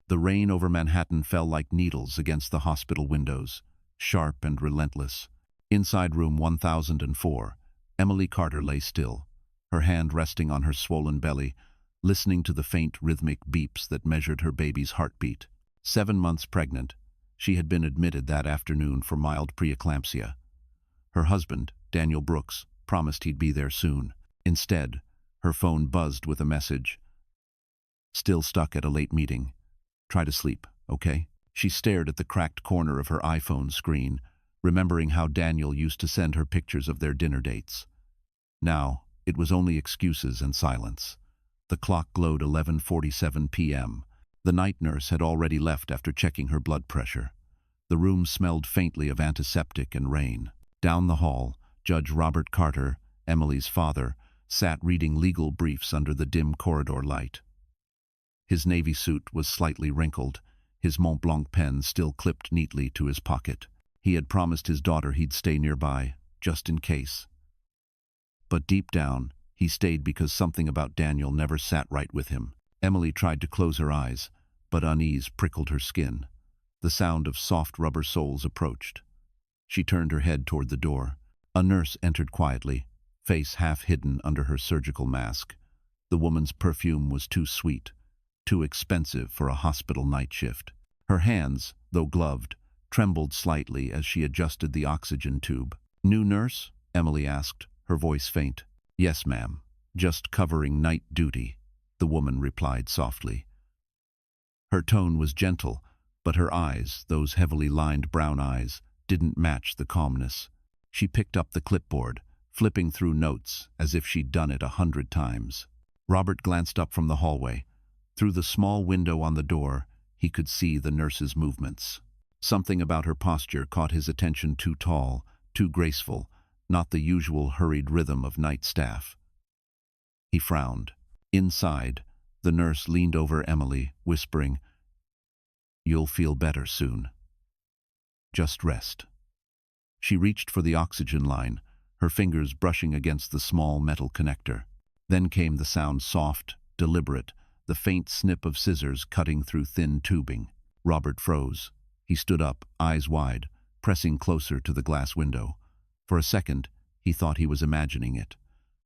The rain over Manhattan fell like needles against the hospital windows, sharp and relentless. Inside room 1004, Emily Carter lay still, her hand resting on her swollen belly, listening to the faint rhythmic beeps that measured her baby's heartbeat. 7 months pregnant, she had been admitted that afternoon for mild preeclampsia. Her husband, Daniel Brooks, promised he'd be there soon. Instead, her phone buzzed with a message. Still stuck at a late meeting. Try to sleep, okay? She stared at the cracked corner of her iPhone screen, remembering how Daniel used to send her pictures of their dinner dates. Now, it was only excuses and silence. The clock glowed 11:47 p.m. The night nurse had already left after checking her blood pressure. The room smelled faintly of antiseptic and rain. Down the hall, Judge Robert Carter, Emily's father, sat reading legal briefs under the dim corridor light. His navy suit was slightly wrinkled, his Mont Blanc pen still clipped neatly to his pocket. He had promised his daughter he'd stay nearby, just in case. But deep down, he stayed because something about Daniel never sat right with him. Emily tried to close her eyes, but unease prickled her skin. The sound of soft rubber soles approached. She turned her head toward the door. A nurse entered quietly, face half hidden under her surgical mask. The woman's perfume was too sweet, too expensive for a hospital night shift. Her hands, though gloved, trembled slightly as she adjusted the oxygen tube. "New nurse?" Emily asked, her voice faint. "Yes, ma'am. Just covering night duty," the woman replied softly. Her tone was gentle, but her eyes, those heavily lined brown eyes, didn't match the calmness. She picked up the clipboard, flipping through notes as if she'd done it 100 times. Robert glanced up from the hallway. Through the small window on the door, he could see the nurse's movements. Something about her posture caught his attention, too tall, too graceful, not the usual hurried rhythm of night staff. He frowned. Inside, the nurse leaned over Emily, whispering, "You'll feel better soon. Just rest." She reached for the oxygen line, her fingers brushing against the small metal connector. Then came the sound, soft, deliberate, the faint snip of scissors cutting through thin tubing. Robert froze. He stood up, eyes wide, pressing closer to the glass window. For a second, he thought he was imagining it.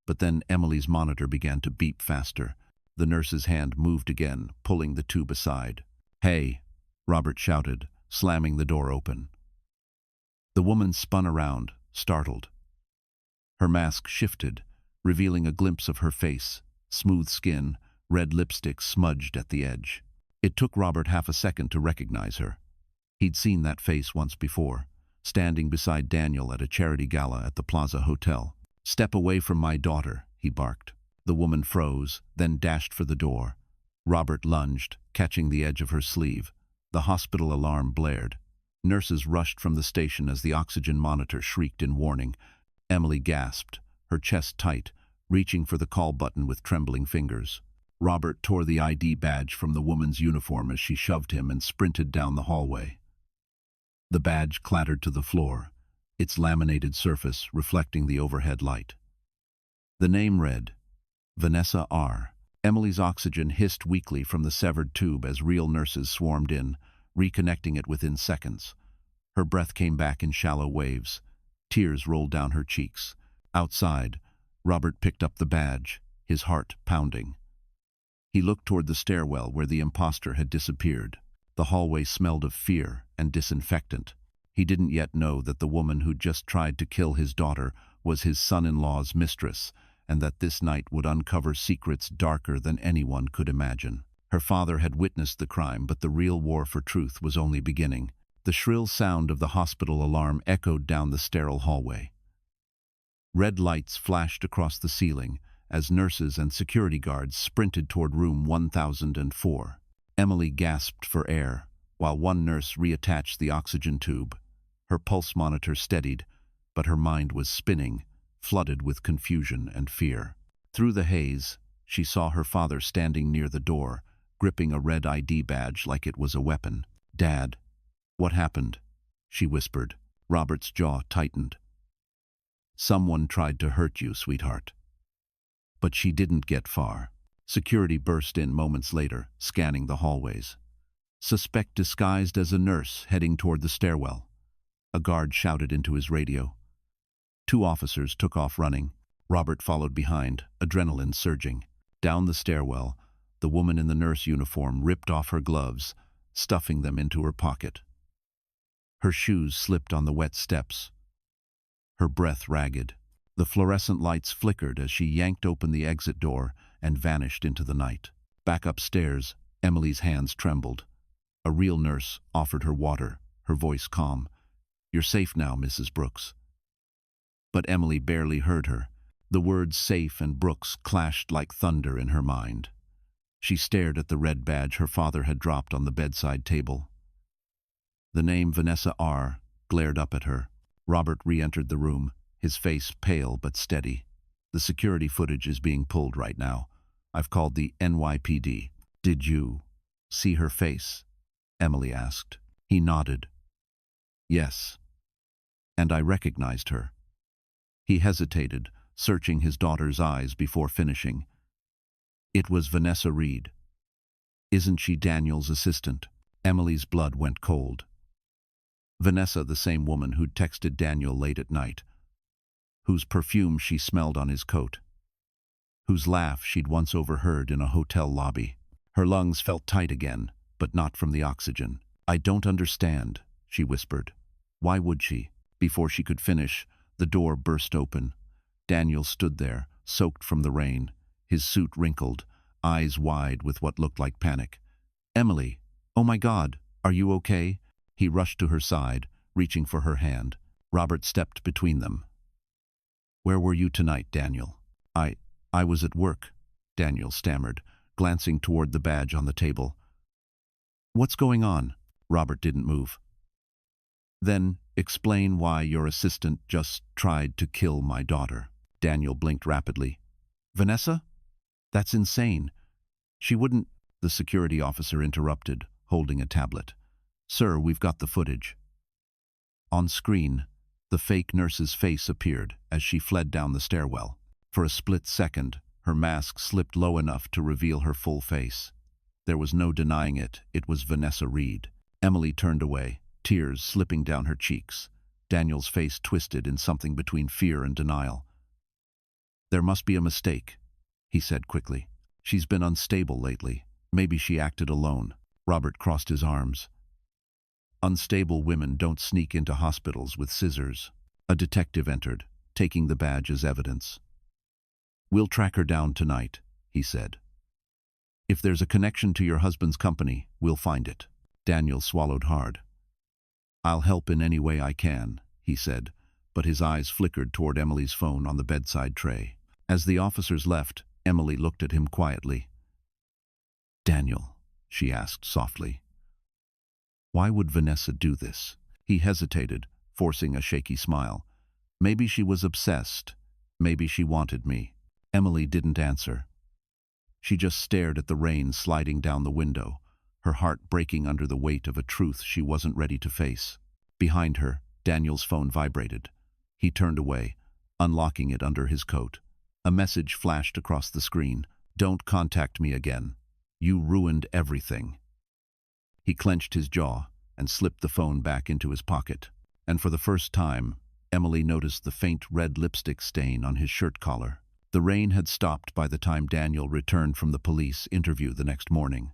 But then Emily's monitor began to beep faster. The nurse's hand moved again, pulling the tube aside. "Hey!" Robert shouted, slamming the door open. The woman spun around, startled. Her mask shifted, revealing a glimpse of her face, smooth skin, red lipstick smudged at the edge. It took Robert half a second to recognize her. He'd seen that face once before, standing beside Daniel at a charity gala at the Plaza Hotel. "Step away from my daughter," he barked. The woman froze, then dashed for the door. Robert lunged, catching the edge of her sleeve. The hospital alarm blared. Nurses rushed from the station as the oxygen monitor shrieked in warning. Emily gasped, her chest tight, reaching for the call button with trembling fingers. Robert tore the ID badge from the woman's uniform as she shoved him and sprinted down the hallway. The badge clattered to the floor, its laminated surface reflecting the overhead light. The name read, Vanessa R. Emily's oxygen hissed weakly from the severed tube as real nurses swarmed in, reconnecting it within seconds. Her breath came back in shallow waves. Tears rolled down her cheeks. Outside, Robert picked up the badge, his heart pounding. He looked toward the stairwell where the imposter had disappeared. The hallway smelled of fear and disinfectant. He didn't yet know that the woman who'd just tried to kill his daughter was his son-in-law's mistress, and that this night would uncover secrets darker than anyone could imagine. Her father had witnessed the crime, but the real war for truth was only beginning. The shrill sound of the hospital alarm echoed down the sterile hallway. Red lights flashed across the ceiling as nurses and security guards sprinted toward room 1004. Emily gasped for air, while one nurse reattached the oxygen tube. Her pulse monitor steadied, but her mind was spinning, flooded with confusion and fear. Through the haze, she saw her father standing near the door, gripping a red ID badge like it was a weapon. "Dad, what happened?" she whispered. Robert's jaw tightened. "Someone tried to hurt you, sweetheart." But she didn't get far. Security burst in moments later, scanning the hallways. Suspect disguised as a nurse heading toward the stairwell. A guard shouted into his radio. 2 officers took off running. Robert followed behind, adrenaline surging. Down the stairwell, the woman in the nurse uniform ripped off her gloves, stuffing them into her pocket. Her shoes slipped on the wet steps, her breath ragged. The fluorescent lights flickered as she yanked open the exit door and vanished into the night. Back upstairs, Emily's hands trembled. A real nurse offered her water, her voice calm. "You're safe now, Mrs. Brooks." But Emily barely heard her. The words safe and Brooks clashed like thunder in her mind. She stared at the red badge her father had dropped on the bedside table. The name Vanessa R. glared up at her. Robert re-entered the room, his face pale but steady. "The security footage is being pulled right now. I've called the NYPD. Did you see her face?" Emily asked. He nodded. "Yes. And I recognized her." He hesitated, searching his daughter's eyes before finishing. "It was Vanessa Reed. Isn't she Daniel's assistant?" Emily's blood went cold. Vanessa, the same woman who'd texted Daniel late at night, whose perfume she smelled on his coat, whose laugh she'd once overheard in a hotel lobby. Her lungs felt tight again, but not from the oxygen. "I don't understand," she whispered. "Why would she?" Before she could finish, the door burst open. Daniel stood there, soaked from the rain, his suit wrinkled, eyes wide with what looked like panic. "Emily, oh my God, are you okay?" He rushed to her side, reaching for her hand. Robert stepped between them. "Where were you tonight, Daniel?" I was at work," Daniel stammered, glancing toward the badge on the table. "What's going on?" Robert didn't move. "Then explain why your assistant just tried to kill my daughter." Daniel blinked rapidly. "Vanessa? That's insane. She wouldn't—" The security officer interrupted, holding a tablet. "Sir, we've got the footage." On screen, the fake nurse's face appeared as she fled down the stairwell. For a split second, her mask slipped low enough to reveal her full face. There was no denying it. It was Vanessa Reed. Emily turned away, tears slipping down her cheeks. Daniel's face twisted in something between fear and denial. "There must be a mistake," he said quickly. "She's been unstable lately. Maybe she acted alone." Robert crossed his arms. "Unstable women don't sneak into hospitals with scissors." A detective entered, taking the badge as evidence. "We'll track her down tonight," he said. "If there's a connection to your husband's company, we'll find it." Daniel swallowed hard. "I'll help in any way I can," he said, but his eyes flickered toward Emily's phone on the bedside tray. As the officers left, Emily looked at him quietly. "Daniel," she asked softly, "why would Vanessa do this?" He hesitated, forcing a shaky smile. "Maybe she was obsessed. Maybe she wanted me." Emily didn't answer. She just stared at the rain sliding down the window, her heart breaking under the weight of a truth she wasn't ready to face. Behind her, Daniel's phone vibrated. He turned away, unlocking it under his coat. A message flashed across the screen. "Don't contact me again. You ruined everything." He clenched his jaw and slipped the phone back into his pocket. And for the first time, Emily noticed the faint red lipstick stain on his shirt collar. The rain had stopped by the time Daniel returned from the police interview the next morning.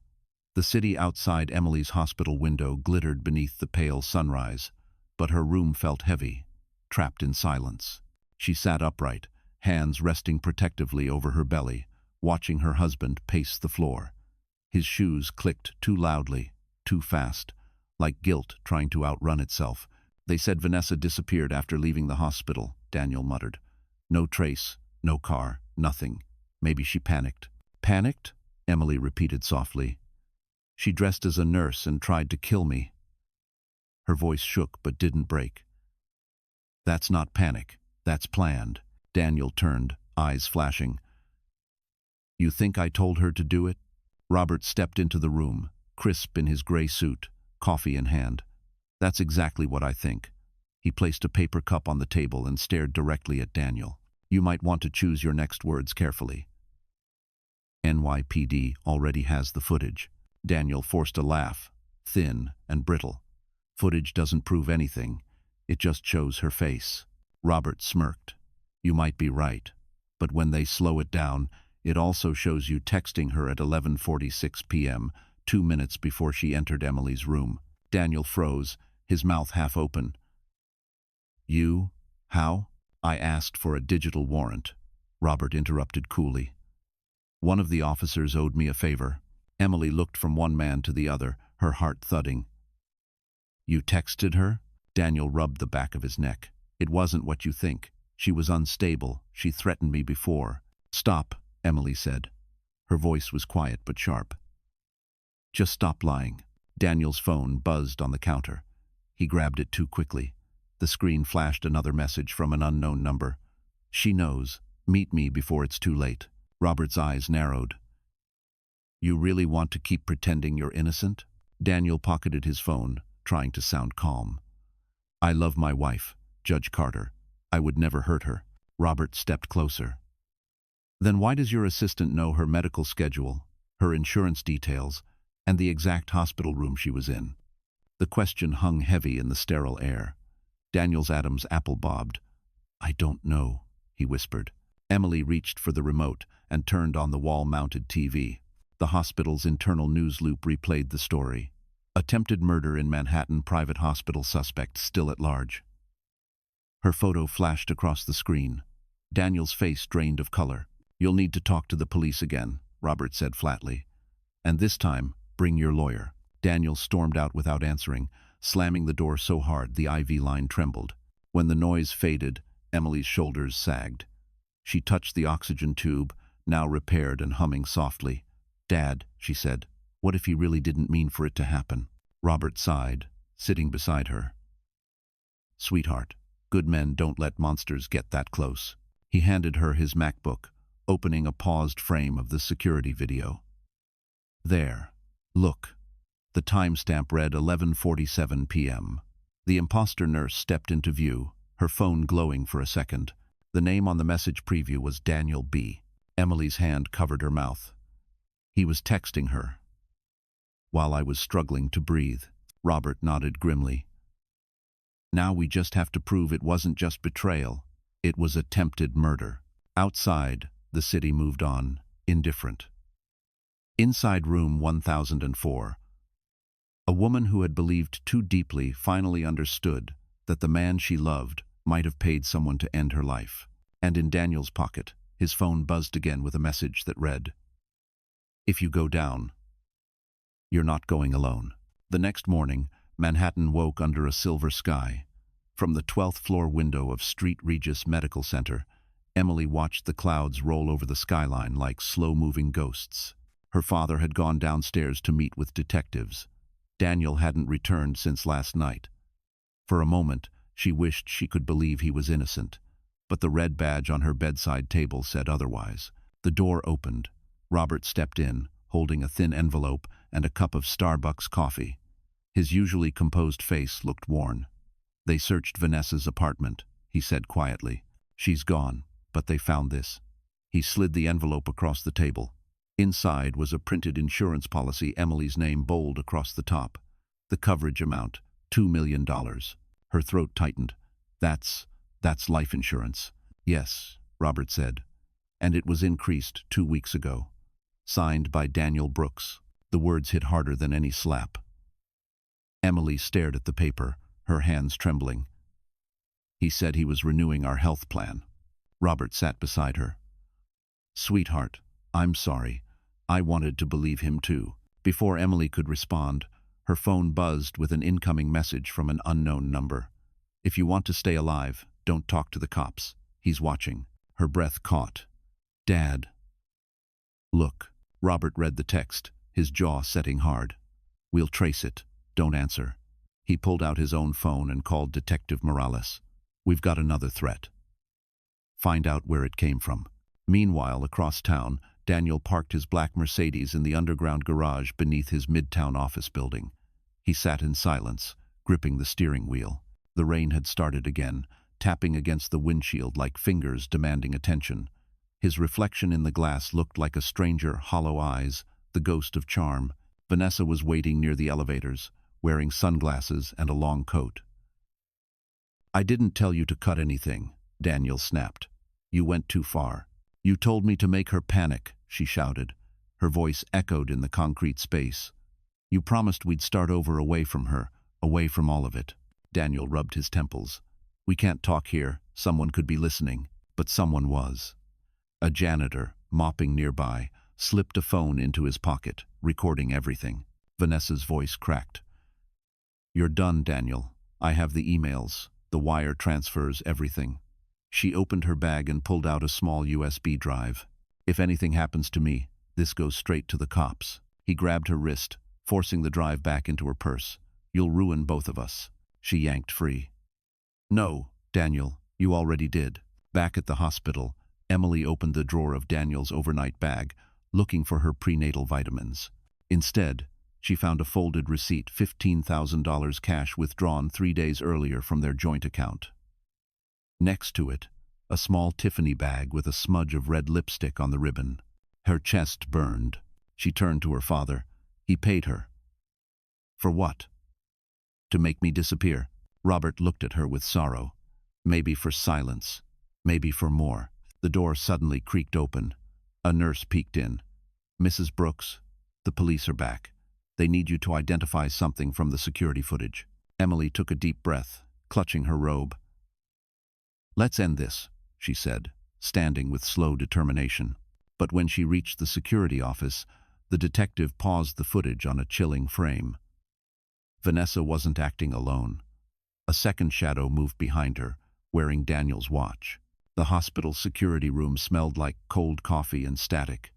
The city outside Emily's hospital window glittered beneath the pale sunrise, but her room felt heavy, trapped in silence. She sat upright, hands resting protectively over her belly, watching her husband pace the floor. His shoes clicked too loudly, too fast, like guilt trying to outrun itself. "They said Vanessa disappeared after leaving the hospital," Daniel muttered. "No trace, no car, nothing. Maybe she panicked." "Panicked?" Emily repeated softly. "She dressed as a nurse and tried to kill me." Her voice shook but didn't break. "That's not panic. That's planned." Daniel turned, eyes flashing. "You think I told her to do it?" Robert stepped into the room, crisp in his gray suit, coffee in hand. "That's exactly what I think." He placed a paper cup on the table and stared directly at Daniel. "You might want to choose your next words carefully. NYPD already has the footage." Daniel forced a laugh. thin and brittle. Footage doesn't prove anything. It just shows her face. Robert smirked. You might be right. But when they slow it down, it also shows you texting her at 11:46 p.m., 2 minutes before she entered Emily's room. Daniel froze, his mouth half open. You? How? I asked for a digital warrant. Robert interrupted coolly. One of the officers owed me a favor. Emily looked from one man to the other, her heart thudding. You texted her? Daniel rubbed the back of his neck. It wasn't what you think. She was unstable. She threatened me before. Stop, Emily said. Her voice was quiet but sharp. Just stop lying. Daniel's phone buzzed on the counter. He grabbed it too quickly. The screen flashed another message from an unknown number. She knows. Meet me before it's too late. Robert's eyes narrowed. You really want to keep pretending you're innocent? Daniel pocketed his phone, trying to sound calm. I love my wife, Judge Carter. I would never hurt her. Robert stepped closer. Then why does your assistant know her medical schedule, her insurance details, and the exact hospital room she was in? The question hung heavy in the sterile air. Daniel's Adam's apple bobbed. I don't know, he whispered. Emily reached for the remote and turned on the wall-mounted TV. The hospital's internal news loop replayed the story. Attempted murder in Manhattan private hospital, suspect still at large. Her photo flashed across the screen. Daniel's face drained of color. You'll need to talk to the police again, Robert said flatly. And this time, bring your lawyer. Daniel stormed out without answering, slamming the door so hard the IV line trembled. When the noise faded, Emily's shoulders sagged. She touched the oxygen tube, now repaired and humming softly. Dad, she said, what if he really didn't mean for it to happen? Robert sighed, sitting beside her. Sweetheart, good men don't let monsters get that close. He handed her his MacBook, opening a paused frame of the security video. There. Look. The timestamp read 11:47 p.m. The imposter nurse stepped into view, her phone glowing for a second. The name on the message preview was Daniel B. Emily's hand covered her mouth. He was texting her. While I was struggling to breathe, Robert nodded grimly. Now we just have to prove it wasn't just betrayal. It was attempted murder. Outside, the city moved on, indifferent. Inside room 1004, a woman who had believed too deeply finally understood that the man she loved might have paid someone to end her life. And in Daniel's pocket, his phone buzzed again with a message that read, If you go down, you're not going alone. The next morning, Manhattan woke under a silver sky. From the 12th floor window of St. Regis Medical Center, Emily watched the clouds roll over the skyline like slow-moving ghosts. Her father had gone downstairs to meet with detectives. Daniel hadn't returned since last night. For a moment, she wished she could believe he was innocent, but the red badge on her bedside table said otherwise. The door opened. Robert stepped in, holding a thin envelope and a cup of Starbucks coffee. His usually composed face looked worn. They searched Vanessa's apartment, he said quietly. She's gone, but they found this. He slid the envelope across the table. Inside was a printed insurance policy, Emily's name bold across the top. The coverage amount, $2 million. Her throat tightened. That's life insurance. Yes, Robert said. And it was increased 2 weeks ago. Signed by Daniel Brooks. The words hit harder than any slap. Emily stared at the paper, her hands trembling. He said he was renewing our health plan. Robert sat beside her. Sweetheart, I'm sorry. I wanted to believe him too. Before Emily could respond, her phone buzzed with an incoming message from an unknown number. If you want to stay alive, don't talk to the cops. He's watching. Her breath caught. Dad. Look. Robert read the text, his jaw setting hard. We'll trace it. Don't answer. He pulled out his own phone and called Detective Morales. We've got another threat. Find out where it came from. Meanwhile, across town, Daniel parked his black Mercedes in the underground garage beneath his midtown office building. He sat in silence, gripping the steering wheel. The rain had started again, tapping against the windshield like fingers demanding attention. His reflection in the glass looked like a stranger, hollow eyes, the ghost of charm. Vanessa was waiting near the elevators, wearing sunglasses and a long coat. "I didn't tell you to cut anything," Daniel snapped. "You went too far. You told me to make her panic," she shouted. Her voice echoed in the concrete space. "You promised we'd start over away from her, away from all of it." Daniel rubbed his temples. "We can't talk here. Someone could be listening." But someone was. A janitor, mopping nearby, slipped a phone into his pocket, recording everything. Vanessa's voice cracked. "You're done, Daniel. I have the emails, the wire transfers, everything." She opened her bag and pulled out a small USB drive. "If anything happens to me, this goes straight to the cops." He grabbed her wrist, forcing the drive back into her purse. "You'll ruin both of us." She yanked free. "No, Daniel, you already did." Back at the hospital, Emily opened the drawer of Daniel's overnight bag, looking for her prenatal vitamins. Instead, she found a folded receipt, $15,000 cash withdrawn 3 days earlier from their joint account. Next to it, a small Tiffany bag with a smudge of red lipstick on the ribbon. Her chest burned. She turned to her father. "He paid her." "For what?" "To make me disappear." Robert looked at her with sorrow. "Maybe for silence. Maybe for more." The door suddenly creaked open. A nurse peeked in. "Mrs. Brooks, the police are back. They need you to identify something from the security footage." Emily took a deep breath, clutching her robe. "Let's end this," she said, standing with slow determination. But when she reached the security office, the detective paused the footage on a chilling frame. Vanessa wasn't acting alone. A second shadow moved behind her, wearing Daniel's watch. The hospital security room smelled like cold coffee and static.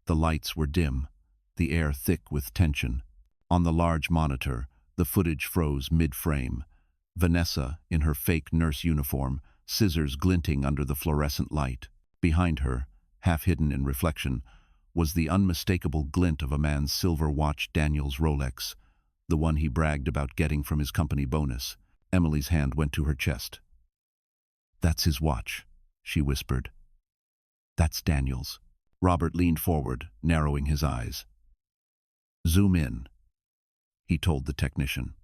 The lights were dim, the air thick with tension. On the large monitor, the footage froze mid-frame. Vanessa, in her fake nurse uniform, scissors glinting under the fluorescent light. Behind her, half hidden in reflection, was the unmistakable glint of a man's silver watch, Daniel's Rolex, the one he bragged about getting from his company bonus. Emily's hand went to her chest. "That's his watch," she whispered. "That's Daniel's." Robert leaned forward, narrowing his eyes. "Zoom in," he told the technician.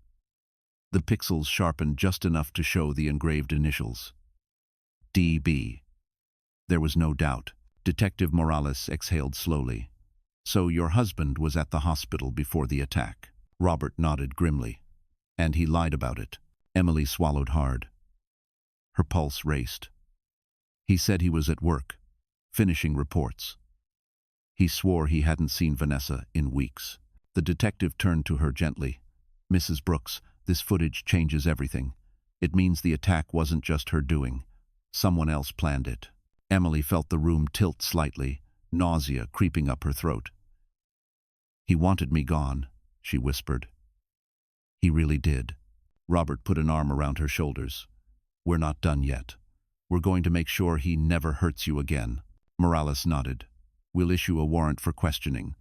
The pixels sharpened just enough to show the engraved initials. DB. There was no doubt. Detective Morales exhaled slowly. "So your husband was at the hospital before the attack?" Robert nodded grimly. "And he lied about it." Emily swallowed hard. Her pulse raced. "He said he was at work, finishing reports." He swore he hadn't seen Vanessa in weeks. The detective turned to her gently. "Mrs. Brooks, this footage changes everything. It means the attack wasn't just her doing. Someone else planned it." Emily felt the room tilt slightly, nausea creeping up her throat. "He wanted me gone," she whispered. "He really did." Robert put an arm around her shoulders. "We're not done yet. We're going to make sure he never hurts you again." Morales nodded. "We'll issue a warrant for questioning.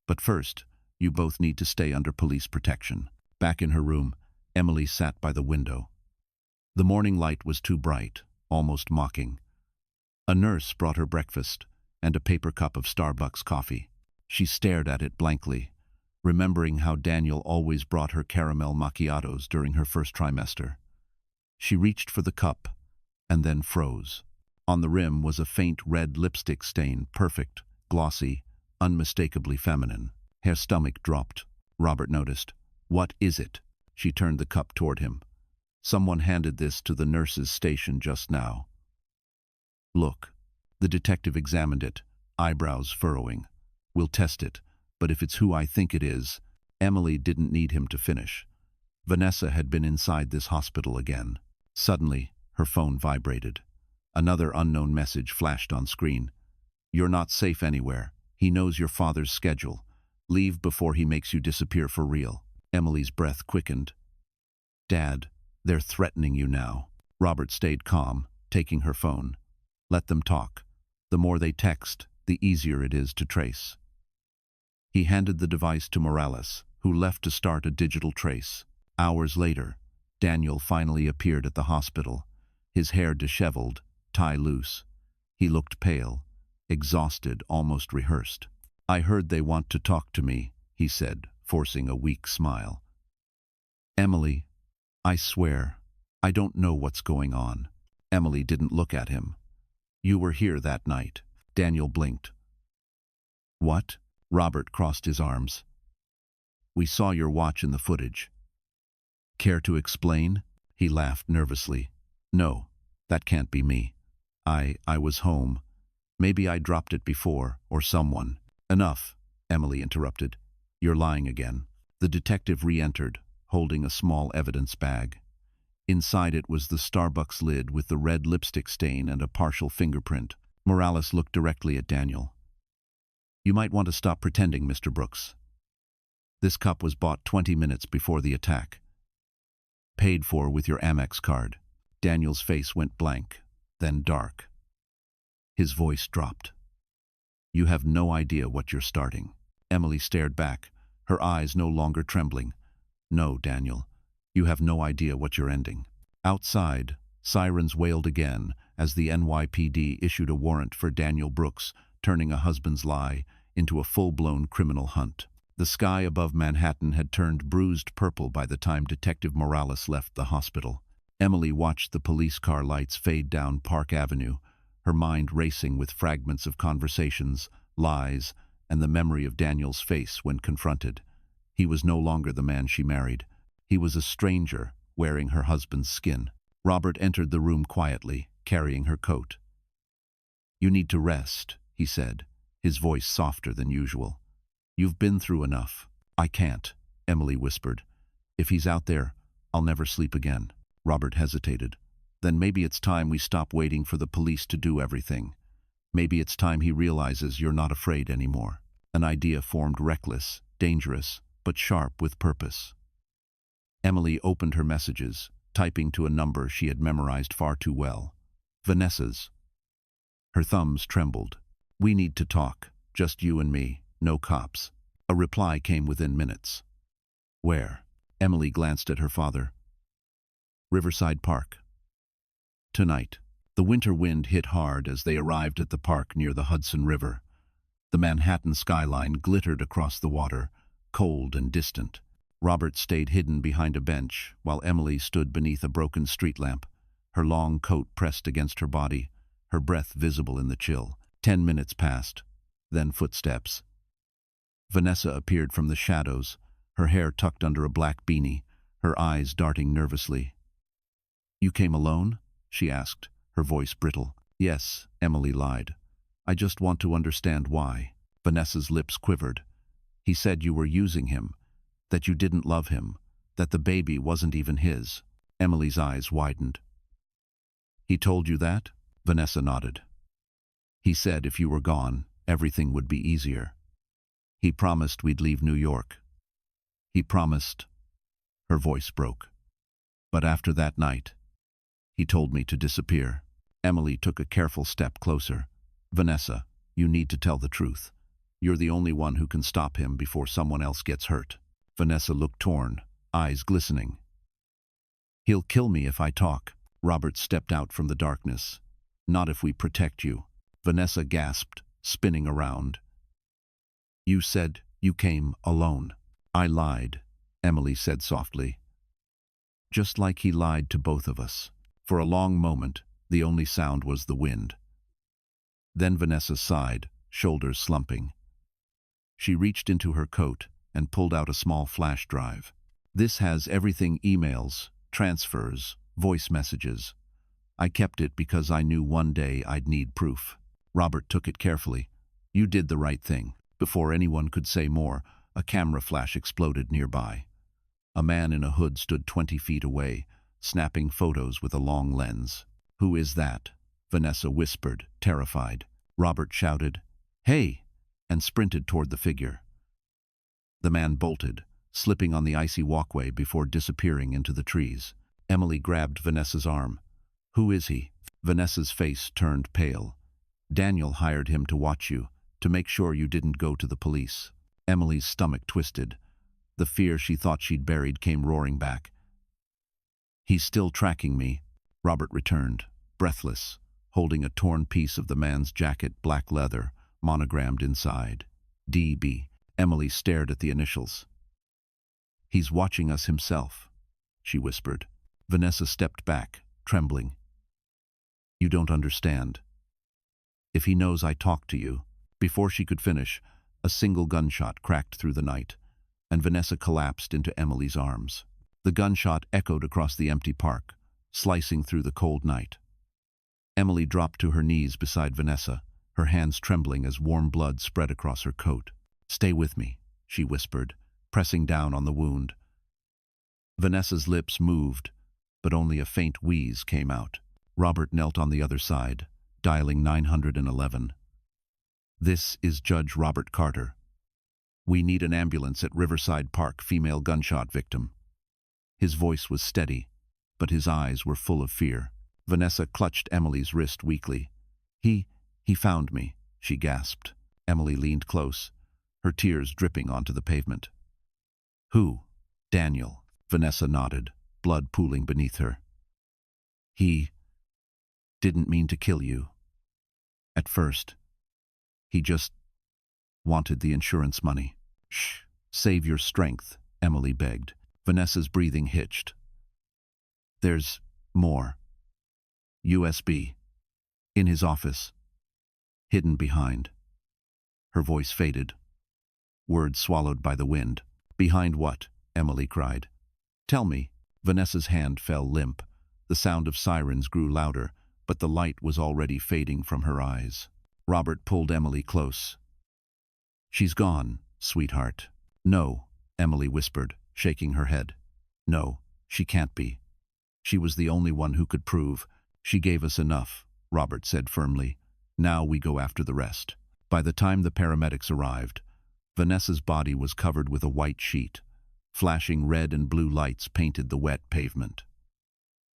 But first, you both need to stay under police protection." Back in her room, Emily sat by the window. The morning light was too bright, almost mocking. A nurse brought her breakfast and a paper cup of Starbucks coffee. She stared at it blankly, remembering how Daniel always brought her caramel macchiatos during her first trimester. She reached for the cup and then froze. On the rim was a faint red lipstick stain, perfect, glossy, unmistakably feminine. Her stomach dropped. Robert noticed. "What is it?" She turned the cup toward him. "Someone handed this to the nurse's station just now." "Look." The detective examined it, eyebrows furrowing. "We'll test it, but if it's who I think it is..." Emily didn't need him to finish. Vanessa had been inside this hospital again. Suddenly, her phone vibrated. Another unknown message flashed on screen. "You're not safe anywhere. He knows your father's schedule. Leave before he makes you disappear for real." Emily's breath quickened. "Dad, they're threatening you now." Robert stayed calm, taking her phone. "Let them talk. The more they text, the easier it is to trace." He handed the device to Morales, who left to start a digital trace. Hours later, Daniel finally appeared at the hospital, his hair disheveled, tie loose. He looked pale, exhausted, almost rehearsed. "I heard they want to talk to me," he said, forcing a weak smile. Emily, I swear, I don't know what's going on. Emily didn't look at him. You were here that night. Daniel blinked. What? Robert crossed his arms. We saw your watch in the footage. Care to explain? He laughed nervously. No, that can't be me. I was home. Maybe I dropped it before, or someone. Enough, Emily interrupted. You're lying again. The detective re-entered, holding a small evidence bag. Inside it was the Starbucks lid with the red lipstick stain and a partial fingerprint. Morales looked directly at Daniel. You might want to stop pretending, Mr. Brooks. This cup was bought 20 minutes before the attack. Paid for with your Amex card. Daniel's face went blank, then dark. His voice dropped. You have no idea what you're starting. Emily stared back, her eyes no longer trembling. No, Daniel, you have no idea what you're ending. Outside, sirens wailed again as the NYPD issued a warrant for Daniel Brooks, turning a husband's lie into a full-blown criminal hunt. The sky above Manhattan had turned bruised purple by the time Detective Morales left the hospital. Emily watched the police car lights fade down Park Avenue, her mind racing with fragments of conversations, lies, and the memory of Daniel's face when confronted. He was no longer the man she married. He was a stranger, wearing her husband's skin. Robert entered the room quietly, carrying her coat. You need to rest, he said, his voice softer than usual. You've been through enough. I can't, Emily whispered. If he's out there, I'll never sleep again. Robert hesitated. Then maybe it's time we stop waiting for the police to do everything. Maybe it's time he realizes you're not afraid anymore. An idea formed reckless, dangerous, but sharp with purpose. Emily opened her messages, typing to a number she had memorized far too well. Vanessa's. Her thumbs trembled. We need to talk, just you and me, no cops. A reply came within minutes. Where? Emily glanced at her father. Riverside Park. Tonight. The winter wind hit hard as they arrived at the park near the Hudson River. The Manhattan skyline glittered across the water, cold and distant. Robert stayed hidden behind a bench, while Emily stood beneath a broken street lamp, her long coat pressed against her body, her breath visible in the chill. 10 minutes passed, then footsteps. Vanessa appeared from the shadows, her hair tucked under a black beanie, her eyes darting nervously. You came alone? She asked, her voice brittle. Yes, Emily lied. I just want to understand why. Vanessa's lips quivered. He said you were using him, that you didn't love him, that the baby wasn't even his. Emily's eyes widened. He told you that? Vanessa nodded. He said if you were gone, everything would be easier. He promised we'd leave New York. He promised. Her voice broke. But after that night, he told me to disappear. Emily took a careful step closer. Vanessa, you need to tell the truth. You're the only one who can stop him before someone else gets hurt. Vanessa looked torn, eyes glistening. He'll kill me if I talk. Robert stepped out from the darkness. Not if we protect you. Vanessa gasped, spinning around. You said you came alone. I lied, Emily said softly. Just like he lied to both of us. For a long moment, the only sound was the wind. Then Vanessa sighed, shoulders slumping. She reached into her coat and pulled out a small flash drive. This has everything: emails, transfers, voice messages. I kept it because I knew one day I'd need proof. Robert took it carefully. You did the right thing. Before anyone could say more, a camera flash exploded nearby. A man in a hood stood 20 feet away, snapping photos with a long lens. Who is that? Vanessa whispered, terrified. Robert shouted, Hey! And sprinted toward the figure. The man bolted, slipping on the icy walkway before disappearing into the trees. Emily grabbed Vanessa's arm. Who is he? Vanessa's face turned pale. Daniel hired him to watch you, to make sure you didn't go to the police. Emily's stomach twisted. The fear she thought she'd buried came roaring back. He's still tracking me, Robert returned, breathless, holding a torn piece of the man's jacket, black leather, monogrammed inside. DB. Emily stared at the initials. "He's watching us himself," she whispered. Vanessa stepped back, trembling. "You don't understand. If he knows I talked to you..." Before she could finish, a single gunshot cracked through the night, and Vanessa collapsed into Emily's arms. The gunshot echoed across the empty park, slicing through the cold night. Emily dropped to her knees beside Vanessa, her hands trembling as warm blood spread across her coat. "Stay with me," she whispered, pressing down on the wound. Vanessa's lips moved, but only a faint wheeze came out. Robert knelt on the other side, dialing 911. "This is Judge Robert Carter. We need an ambulance at Riverside Park, female gunshot victim." His voice was steady, but his eyes were full of fear. Vanessa clutched Emily's wrist weakly. He found me," she gasped. Emily leaned close, her tears dripping onto the pavement. "Who?" "Daniel." Vanessa nodded, blood pooling beneath her. "He didn't mean to kill you. At first, he just wanted the insurance money." "Shh, save your strength," Emily begged. Vanessa's breathing hitched. "There's more. USB. In his office. Hidden behind." Her voice faded, words swallowed by the wind. "Behind what?" Emily cried. "Tell me." Vanessa's hand fell limp. The sound of sirens grew louder, but the light was already fading from her eyes. Robert pulled Emily close. "She's gone, sweetheart." "No," Emily whispered, shaking her head. "No, she can't be. She was the only one who could prove." "She gave us enough," Robert said firmly. "Now we go after the rest." By the time the paramedics arrived, Vanessa's body was covered with a white sheet. Flashing red and blue lights painted the wet pavement.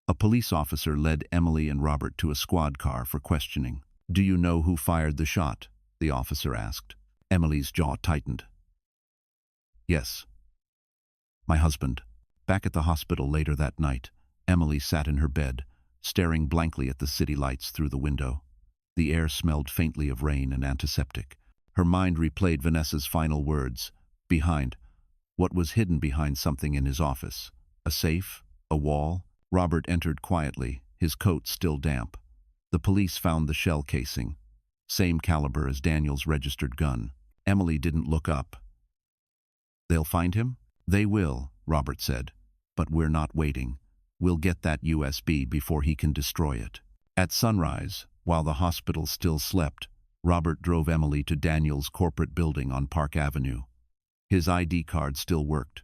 A police officer led Emily and Robert to a squad car for questioning. "Do you know who fired the shot?" the officer asked. Emily's jaw tightened. "Yes. My husband." Back at the hospital later that night, Emily sat in her bed, staring blankly at the city lights through the window. The air smelled faintly of rain and antiseptic. Her mind replayed Vanessa's final words. Behind. What was hidden behind something in his office? A safe? A wall? Robert entered quietly, his coat still damp. The police found the shell casing, same caliber as Daniel's registered gun. Emily didn't look up. "They'll find him?" "They will," Robert said. "But we're not waiting. We'll get that USB before he can destroy it." At sunrise, while the hospital still slept, Robert drove Emily to Daniel's corporate building on Park Avenue. His ID card still worked.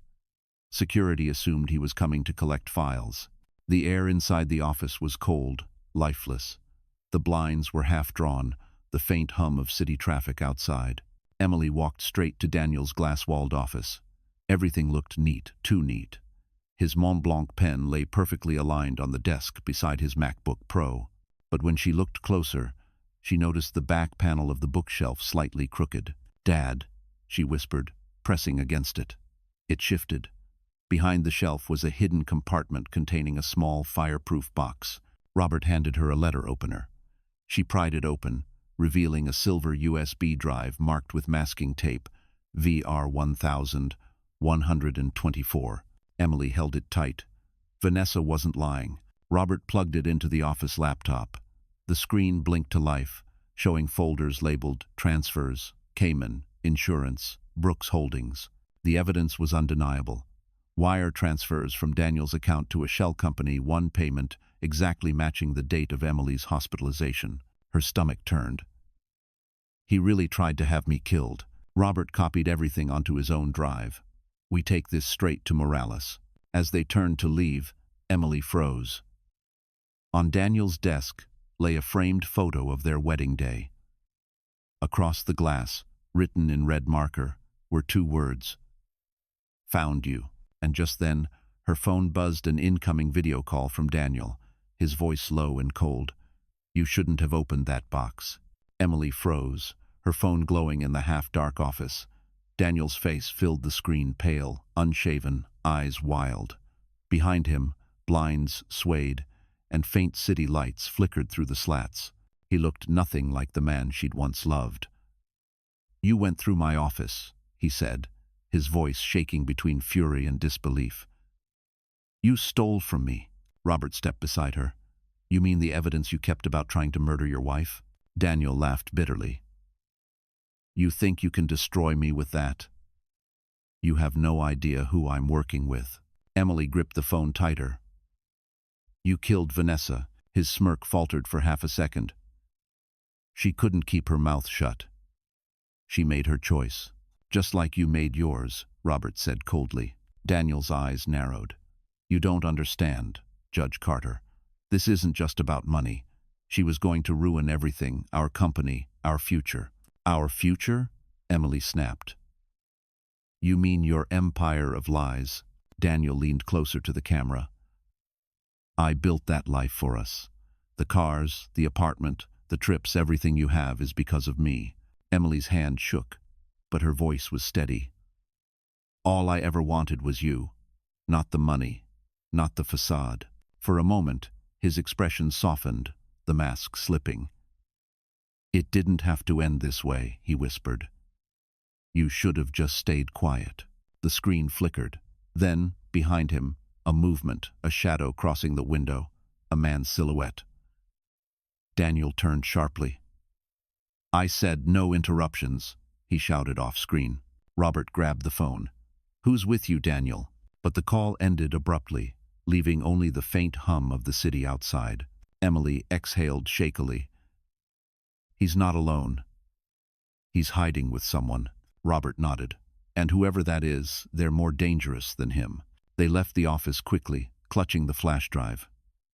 Security assumed he was coming to collect files. The air inside the office was cold, lifeless. The blinds were half drawn, the faint hum of city traffic outside. Emily walked straight to Daniel's glass-walled office. Everything looked neat, too neat. His Mont Blanc pen lay perfectly aligned on the desk beside his MacBook Pro. But when she looked closer, she noticed the back panel of the bookshelf slightly crooked. "Dad," she whispered, pressing against it. It shifted. Behind the shelf was a hidden compartment containing a small, fireproof box. Robert handed her a letter opener. She pried it open, revealing a silver USB drive marked with masking tape, VR1124. Emily held it tight. Vanessa wasn't lying. Robert plugged it into the office laptop. The screen blinked to life, showing folders labeled Transfers, Cayman, Insurance, Brooks Holdings. The evidence was undeniable. Wire transfers from Daniel's account to a shell company, one payment exactly matching the date of Emily's hospitalization. Her stomach turned. He really tried to have me killed. Robert copied everything onto his own drive. "We take this straight to Morales." As they turned to leave, Emily froze. On Daniel's desk lay a framed photo of their wedding day. Across the glass, written in red marker, were two words: "Found you." And just then, her phone buzzed an incoming video call from Daniel, his voice low and cold. "You shouldn't have opened that box." Emily froze, her phone glowing in the half-dark office. Daniel's face filled the screen, pale, unshaven, eyes wild. Behind him, blinds swayed, and faint city lights flickered through the slats. He looked nothing like the man she'd once loved. "You went through my office," he said, his voice shaking between fury and disbelief. You stole from me. Robert stepped beside her. You mean the evidence you kept about trying to murder your wife? Daniel laughed bitterly. You think you can destroy me with that? You have no idea who I'm working with. Emily gripped the phone tighter. You killed Vanessa. His smirk faltered for half a second. She couldn't keep her mouth shut. She made her choice. Just like you made yours, Robert said coldly. Daniel's eyes narrowed. You don't understand, Judge Carter. This isn't just about money. She was going to ruin everything, our company, our future. Our future? Emily snapped. You mean your empire of lies? Daniel leaned closer to the camera. I built that life for us. The cars, the apartment, the trips, everything you have is because of me. Emily's hand shook, but her voice was steady. All I ever wanted was you, not the money, not the facade. For a moment, his expression softened, the mask slipping. It didn't have to end this way, he whispered. You should have just stayed quiet. The screen flickered. Then, behind him, a movement, a shadow crossing the window, a man's silhouette. Daniel turned sharply. I said no interruptions, he shouted off-screen. Robert grabbed the phone. Who's with you, Daniel? But the call ended abruptly, leaving only the faint hum of the city outside. Emily exhaled shakily. He's not alone. He's hiding with someone. Robert nodded. And whoever that is, they're more dangerous than him. They left the office quickly, clutching the flash drive.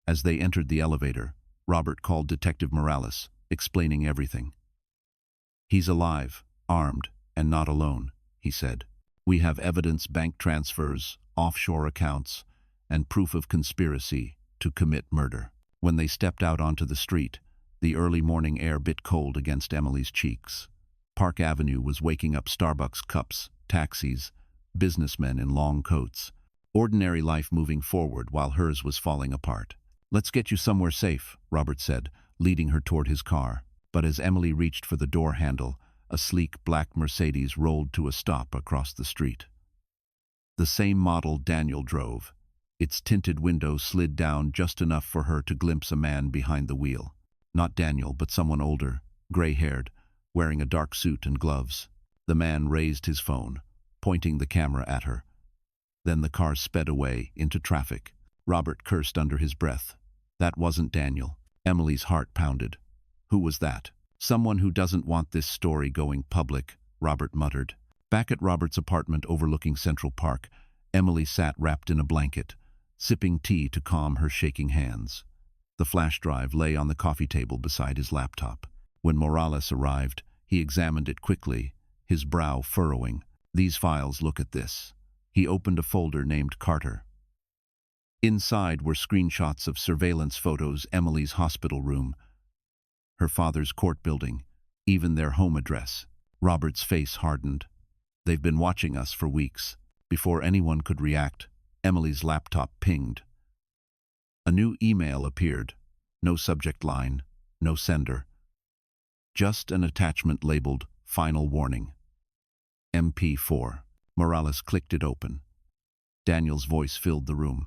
As they entered the elevator, Robert called Detective Morales, explaining everything. He's alive, armed, and not alone, he said. We have evidence, bank transfers, offshore accounts, and proof of conspiracy to commit murder. When they stepped out onto the street, the early morning air bit cold against Emily's cheeks. Park Avenue was waking up Starbucks cups, taxis, businessmen in long coats. Ordinary life moving forward while hers was falling apart. Let's get you somewhere safe, Robert said, leading her toward his car. But as Emily reached for the door handle, a sleek black Mercedes rolled to a stop across the street. The same model Daniel drove. Its tinted windows slid down just enough for her to glimpse a man behind the wheel. Not Daniel, but someone older, gray-haired, wearing a dark suit and gloves. The man raised his phone, pointing the camera at her. Then the car sped away into traffic. Robert cursed under his breath. That wasn't Daniel. Emily's heart pounded. Who was that? Someone who doesn't want this story going public, Robert muttered. Back at Robert's apartment overlooking Central Park, Emily sat wrapped in a blanket, sipping tea to calm her shaking hands. The flash drive lay on the coffee table beside his laptop. When Morales arrived, he examined it quickly, his brow furrowing. These files, look at this. He opened a folder named Carter. Inside were screenshots of surveillance photos, Emily's hospital room, her father's court building, even their home address. Robert's face hardened. They've been watching us for weeks. Before anyone could react, Emily's laptop pinged. A new email appeared. No subject line, no sender. Just an attachment labeled Final Warning. MP4. Morales clicked it open. Daniel's voice filled the room.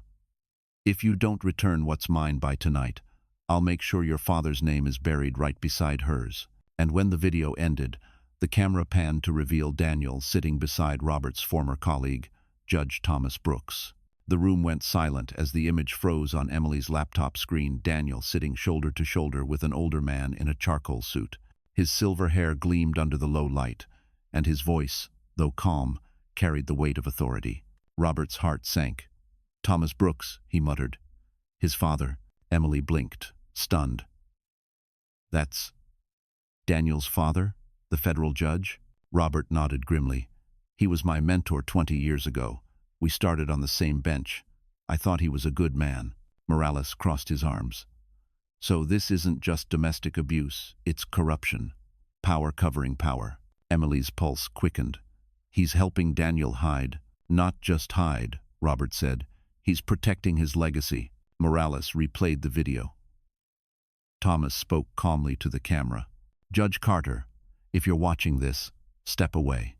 If you don't return what's mine by tonight, I'll make sure your father's name is buried right beside hers. And when the video ended, the camera panned to reveal Daniel sitting beside Robert's former colleague, Judge Thomas Brooks. The room went silent as the image froze on Emily's laptop screen, Daniel sitting shoulder to shoulder with an older man in a charcoal suit. His silver hair gleamed under the low light, and his voice, though calm, carried the weight of authority. Robert's heart sank. Thomas Brooks, he muttered. His father. Emily blinked, stunned. That's Daniel's father, the federal judge? Robert nodded grimly. He was my mentor 20 years ago. We started on the same bench. I thought he was a good man. Morales crossed his arms. So this isn't just domestic abuse, it's corruption. Power covering power. Emily's pulse quickened. He's helping Daniel hide. Not just hide, Robert said. He's protecting his legacy. Morales replayed the video. Thomas spoke calmly to the camera. Judge Carter, if you're watching this, step away.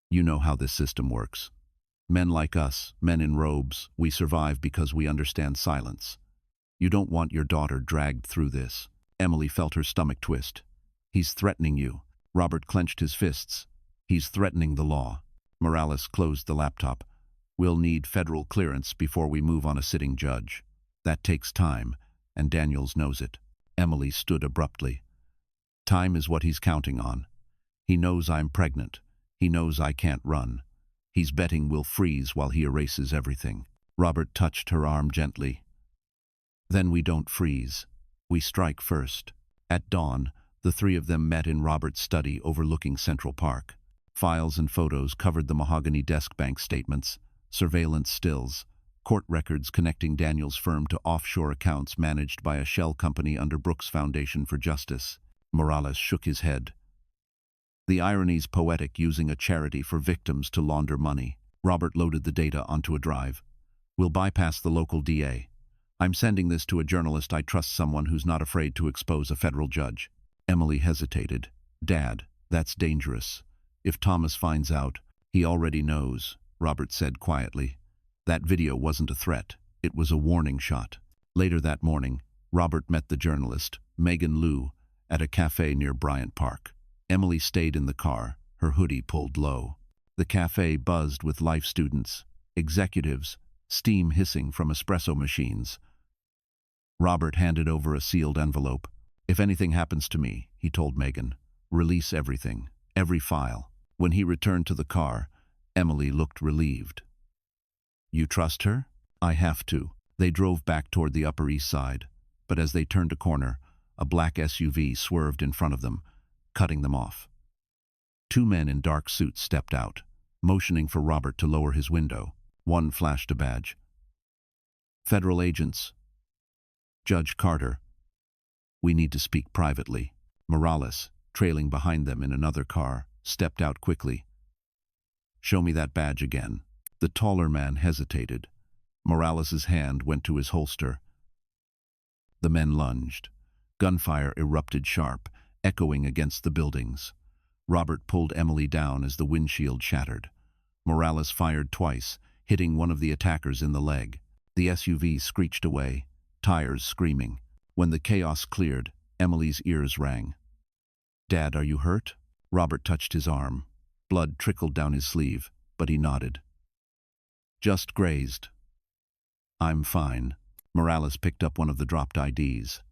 You know how this system works. Men like us, men in robes, we survive because we understand silence. You don't want your daughter dragged through this. Emily felt her stomach twist. He's threatening you. Robert clenched his fists. He's threatening the law. Morales closed the laptop. We'll need federal clearance before we move on a sitting judge. That takes time, and Daniels knows it. Emily stood abruptly. Time is what he's counting on. He knows I'm pregnant. He knows I can't run. He's betting we'll freeze while he erases everything. Robert touched her arm gently. Then we don't freeze. We strike first. At dawn, the three of them met in Robert's study overlooking Central Park. Files and photos covered the mahogany desk bank statements, surveillance stills, court records connecting Daniels' firm to offshore accounts managed by a shell company under Brooks Foundation for Justice. Morales shook his head. The irony's poetic, using a charity for victims to launder money. Robert loaded the data onto a drive. We'll bypass the local DA. I'm sending this to a journalist I trust, someone who's not afraid to expose a federal judge. Emily hesitated. Dad, that's dangerous. If Thomas finds out, he already knows, Robert said quietly. That video wasn't a threat. It was a warning shot. Later that morning, Robert met the journalist, Megan Liu, at a cafe near Bryant Park. Emily stayed in the car, her hoodie pulled low. The cafe buzzed with life students, executives, steam hissing from espresso machines. Robert handed over a sealed envelope. If anything happens to me, he told Megan, release everything, every file. When he returned to the car, Emily looked relieved. You trust her? I have to. They drove back toward the Upper East Side, but as they turned a corner, a black SUV swerved in front of them, cutting them off. Two men in dark suits stepped out, motioning for Robert to lower his window. One flashed a badge. Federal agents. Judge Carter. We need to speak privately. Morales, trailing behind them in another car, stepped out quickly. Show me that badge again. The taller man hesitated. Morales's hand went to his holster. The men lunged. Gunfire erupted sharp, echoing against the buildings. Robert pulled Emily down as the windshield shattered. Morales fired twice, hitting one of the attackers in the leg. The SUV screeched away, tires screaming. When the chaos cleared, Emily's ears rang. Dad, are you hurt? Robert touched his arm. Blood trickled down his sleeve, but he nodded. Just grazed. I'm fine. Morales picked up one of the dropped IDs.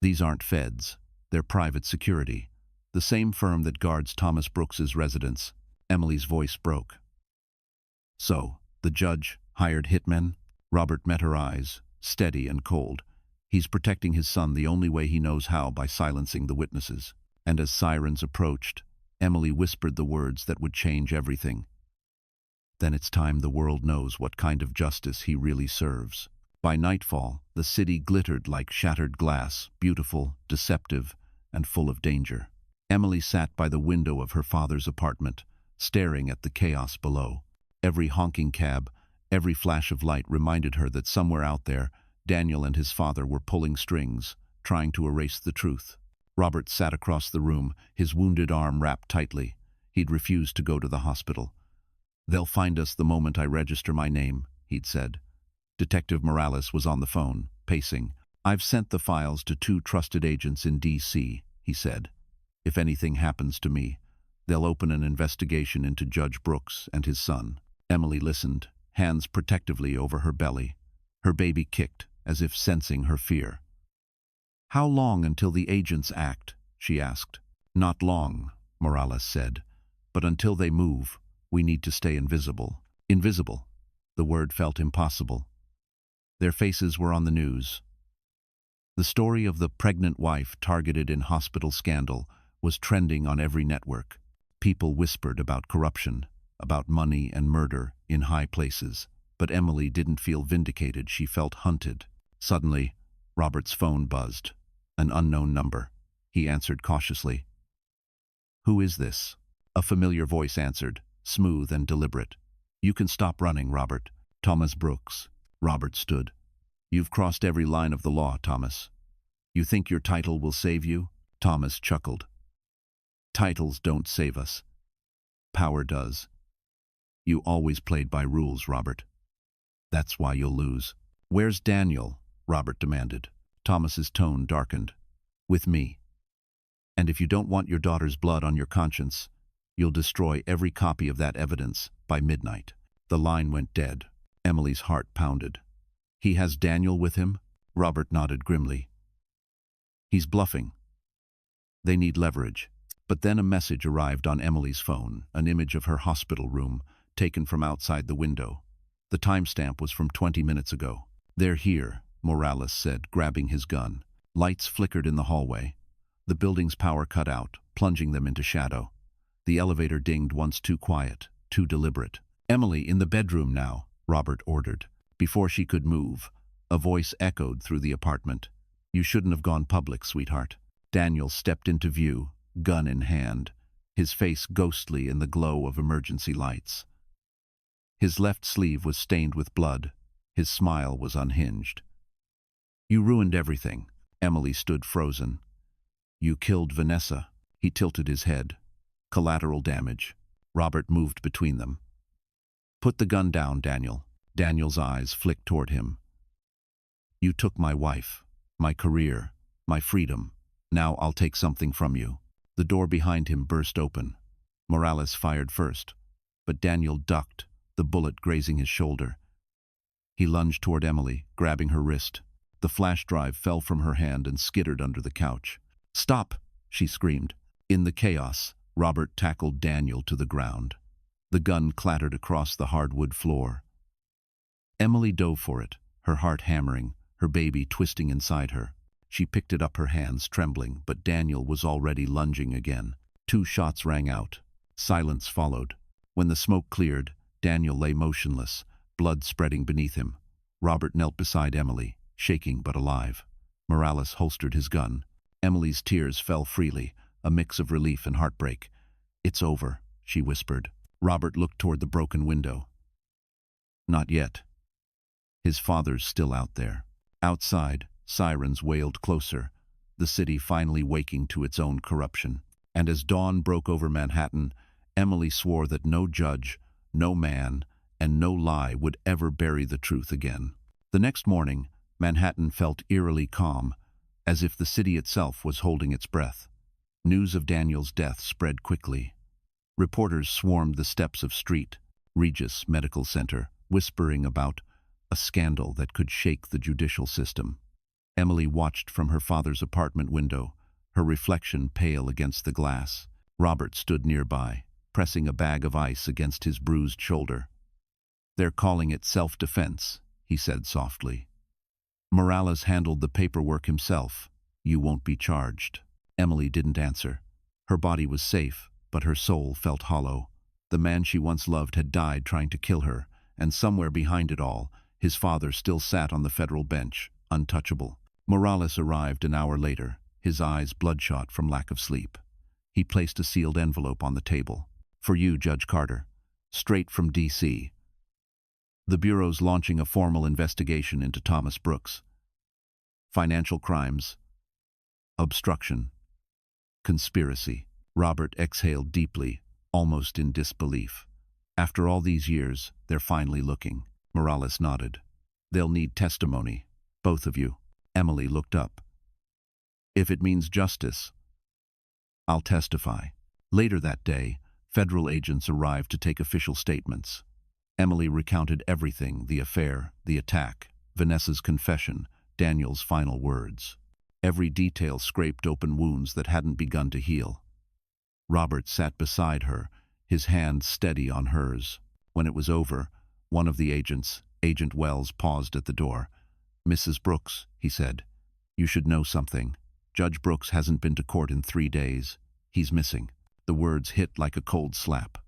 These aren't feds. They're private security. The same firm that guards Thomas Brooks's residence. Emily's voice broke. So, the judge hired hitmen? Robert met her eyes, steady and cold. He's protecting his son the only way he knows how, by silencing the witnesses. And as sirens approached, Emily whispered the words that would change everything. Then it's time the world knows what kind of justice he really serves. By nightfall, the city glittered like shattered glass, beautiful, deceptive, and full of danger. Emily sat by the window of her father's apartment, staring at the chaos below. Every honking cab, every flash of light reminded her that somewhere out there, Daniel and his father were pulling strings, trying to erase the truth. Robert sat across the room, his wounded arm wrapped tightly. He'd refused to go to the hospital. They'll find us the moment I register my name, he'd said. Detective Morales was on the phone, pacing. I've sent the files to 2 trusted agents in D.C., he said. If anything happens to me, they'll open an investigation into Judge Brooks and his son. Emily listened, hands protectively over her belly. Her baby kicked, as if sensing her fear. How long until the agents act? She asked. Not long, Morales said. But until they move, we need to stay invisible. Invisible. The word felt impossible. Their faces were on the news. The story of the pregnant wife targeted in hospital scandal was trending on every network. People whispered about corruption, about money and murder in high places. But Emily didn't feel vindicated, she felt hunted. Suddenly, Robert's phone buzzed. An unknown number. He answered cautiously. Who is this? A familiar voice answered, smooth and deliberate. You can stop running, Robert. Thomas Brooks. Robert stood. You've crossed every line of the law, Thomas. You think your title will save you? Thomas chuckled. Titles don't save us. Power does. You always played by rules, Robert. That's why you'll lose. Where's Daniel? Robert demanded. Thomas's tone darkened. With me. And if you don't want your daughter's blood on your conscience, you'll destroy every copy of that evidence by midnight. The line went dead. Emily's heart pounded. He has Daniel with him? Robert nodded grimly. He's bluffing. They need leverage. But then a message arrived on Emily's phone, an image of her hospital room, taken from outside the window. The timestamp was from 20 minutes ago. They're here, Morales said, grabbing his gun. Lights flickered in the hallway. The building's power cut out, plunging them into shadow. The elevator dinged once too quiet, too deliberate. Emily, in the bedroom now, Robert ordered. Before she could move, a voice echoed through the apartment. You shouldn't have gone public, sweetheart. Daniel stepped into view, gun in hand, his face ghostly in the glow of emergency lights. His left sleeve was stained with blood. His smile was unhinged. You ruined everything. Emily stood frozen. You killed Vanessa. He tilted his head. Collateral damage. Robert moved between them. Put the gun down, Daniel. Daniel's eyes flicked toward him. You took my wife, my career, my freedom. Now I'll take something from you. The door behind him burst open. Morales fired first, but Daniel ducked, the bullet grazing his shoulder. He lunged toward Emily, grabbing her wrist. The flash drive fell from her hand and skittered under the couch. Stop, she screamed. In the chaos, Robert tackled Daniel to the ground. The gun clattered across the hardwood floor. Emily dove for it, her heart hammering, her baby twisting inside her. She picked it up, her hands trembling, but Daniel was already lunging again. 2 shots rang out. Silence followed. When the smoke cleared, Daniel lay motionless, blood spreading beneath him. Robert knelt beside Emily, shaking but alive. Morales holstered his gun. Emily's tears fell freely, a mix of relief and heartbreak. It's over, she whispered. Robert looked toward the broken window. Not yet. His father's still out there. Outside, sirens wailed closer, the city finally waking to its own corruption. And as dawn broke over Manhattan, Emily swore that no judge, no man, and no lie would ever bury the truth again. The next morning, Manhattan felt eerily calm, as if the city itself was holding its breath. News of Daniel's death spread quickly. Reporters swarmed the steps of Street, Regis Medical Center, whispering about a scandal that could shake the judicial system. Emily watched from her father's apartment window, her reflection pale against the glass. Robert stood nearby, pressing a bag of ice against his bruised shoulder. They're calling it self-defense, he said softly. Morales handled the paperwork himself. You won't be charged. Emily didn't answer. Her body was safe, but her soul felt hollow. The man she once loved had died trying to kill her, and somewhere behind it all, his father still sat on the federal bench, untouchable. Morales arrived an hour later, his eyes bloodshot from lack of sleep. He placed a sealed envelope on the table. For you, Judge Carter. Straight from D.C. The Bureau's launching a formal investigation into Thomas Brooks. Financial crimes. Obstruction. Conspiracy. Robert exhaled deeply, almost in disbelief. After all these years, they're finally looking. Morales nodded. They'll need testimony, both of you. Emily looked up. If it means justice, I'll testify. Later that day, federal agents arrived to take official statements. Emily recounted everything: the affair, the attack, Vanessa's confession, Daniel's final words. Every detail scraped open wounds that hadn't begun to heal. Robert sat beside her, his hand steady on hers. When it was over, one of the agents, Agent Wells, paused at the door. Mrs. Brooks, he said, you should know something. Judge Brooks hasn't been to court in 3 days. He's missing. The words hit like a cold slap.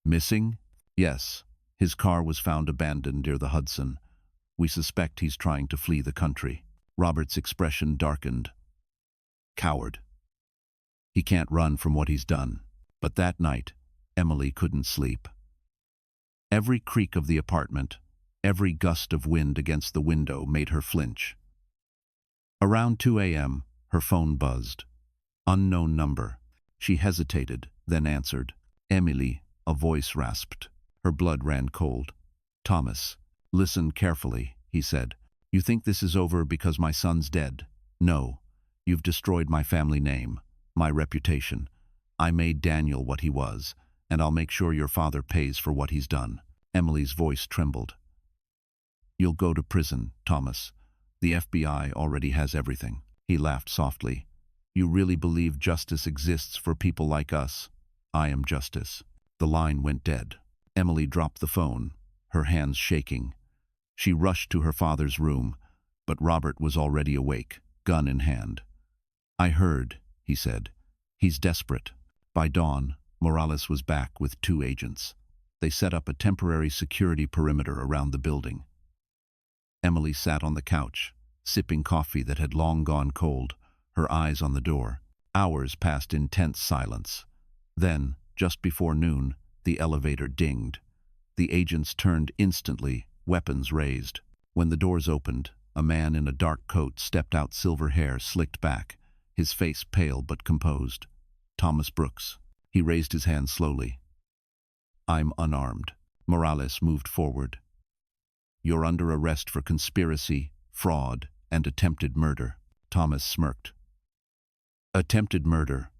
Missing? Yes. His car was found abandoned near the Hudson. We suspect he's trying to flee the country. Robert's expression darkened. Coward. He can't run from what he's done. But that night, Emily couldn't sleep. Every creak of the apartment, every gust of wind against the window made her flinch. Around 2 a.m., her phone buzzed. Unknown number. She hesitated, then answered. Emily, a voice rasped. Her blood ran cold. Thomas, listen carefully, he said. You think this is over because my son's dead? No. You've destroyed my family name, my reputation. I made Daniel what he was, and I'll make sure your father pays for what he's done. Emily's voice trembled. You'll go to prison, Thomas. The FBI already has everything. He laughed softly. You really believe justice exists for people like us? I am justice. The line went dead. Emily dropped the phone, her hands shaking. She rushed to her father's room, but Robert was already awake, gun in hand. I heard, he said. He's desperate. By dawn, Morales was back with 2 agents. They set up a temporary security perimeter around the building. Emily sat on the couch, sipping coffee that had long gone cold, her eyes on the door. Hours passed in tense silence. Then, just before noon, the elevator dinged. The agents turned instantly, weapons raised. When the doors opened, a man in a dark coat stepped out, silver hair slicked back, his face pale but composed. Thomas Brooks. He raised his hand slowly. I'm unarmed. Morales moved forward. You're under arrest for conspiracy, fraud, and attempted murder. Thomas smirked. Attempted murder.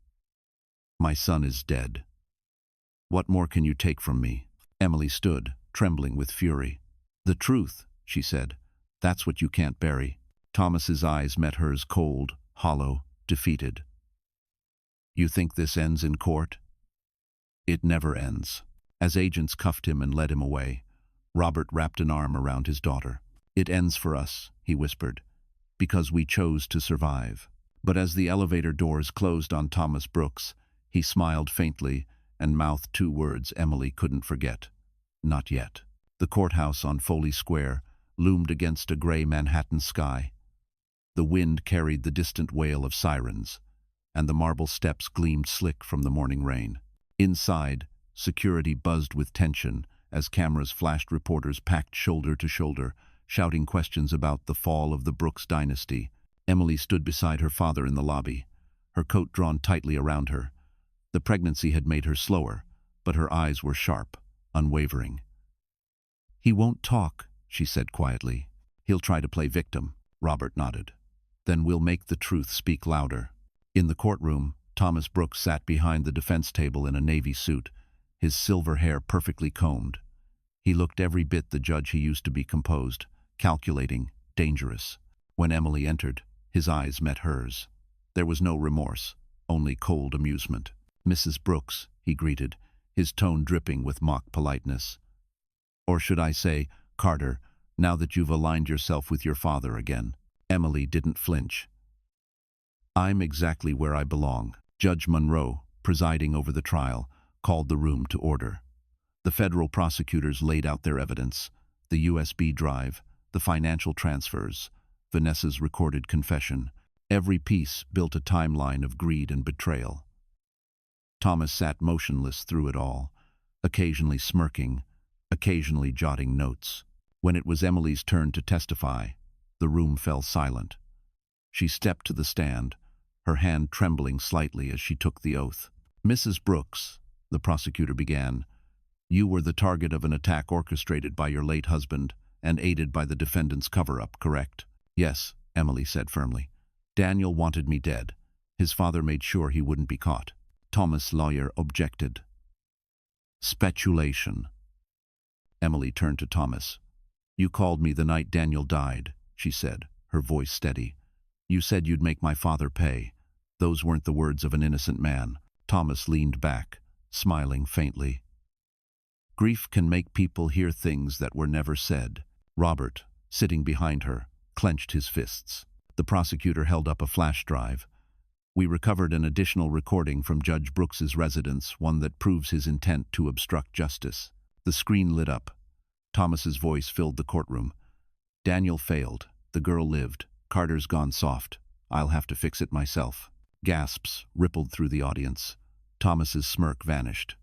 My son is dead. What more can you take from me? Emily stood, trembling with fury. The truth, she said. That's what you can't bury. Thomas's eyes met hers, cold, hollow, defeated. You think this ends in court? It never ends. As agents cuffed him and led him away, Robert wrapped an arm around his daughter. It ends for us, he whispered, because we chose to survive. But as the elevator doors closed on Thomas Brooks, he smiled faintly and mouthed 2 words Emily couldn't forget. Not yet. The courthouse on Foley Square loomed against a gray Manhattan sky. The wind carried the distant wail of sirens, and the marble steps gleamed slick from the morning rain. Inside, security buzzed with tension as cameras flashed, reporters packed shoulder to shoulder, shouting questions about the fall of the Brooks dynasty. Emily stood beside her father in the lobby, her coat drawn tightly around her. The pregnancy had made her slower, but her eyes were sharp, unwavering. He won't talk, she said quietly. He'll try to play victim. Robert nodded. Then we'll make the truth speak louder. In the courtroom, Thomas Brooks sat behind the defense table in a navy suit, his silver hair perfectly combed. He looked every bit the judge he used to be, composed, calculating, dangerous. When Emily entered, his eyes met hers. There was no remorse, only cold amusement. Mrs. Brooks, he greeted, his tone dripping with mock politeness. Or should I say, Carter, now that you've aligned yourself with your father again. Emily didn't flinch. I'm exactly where I belong. Judge Monroe, presiding over the trial, called the room to order. The federal prosecutors laid out their evidence, the USB drive, the financial transfers, Vanessa's recorded confession. Every piece built a timeline of greed and betrayal. Thomas sat motionless through it all, occasionally smirking, occasionally jotting notes. When it was Emily's turn to testify, the room fell silent. She stepped to the stand, her hand trembling slightly as she took the oath. Mrs. Brooks, the prosecutor began, you were the target of an attack orchestrated by your late husband and aided by the defendant's cover-up, correct? Yes, Emily said firmly. Daniel wanted me dead. His father made sure he wouldn't be caught. Thomas' lawyer objected. Speculation. Emily turned to Thomas. You called me the night Daniel died, she said, her voice steady. You said you'd make my father pay. Those weren't the words of an innocent man. Thomas leaned back, smiling faintly. Grief can make people hear things that were never said. Robert, sitting behind her, clenched his fists. The prosecutor held up a flash drive. We recovered an additional recording from Judge Brooks's residence, one that proves his intent to obstruct justice. The screen lit up. Thomas's voice filled the courtroom. Daniel failed. The girl lived. Carter's gone soft. I'll have to fix it myself. Gasps rippled through the audience. Thomas's smirk vanished.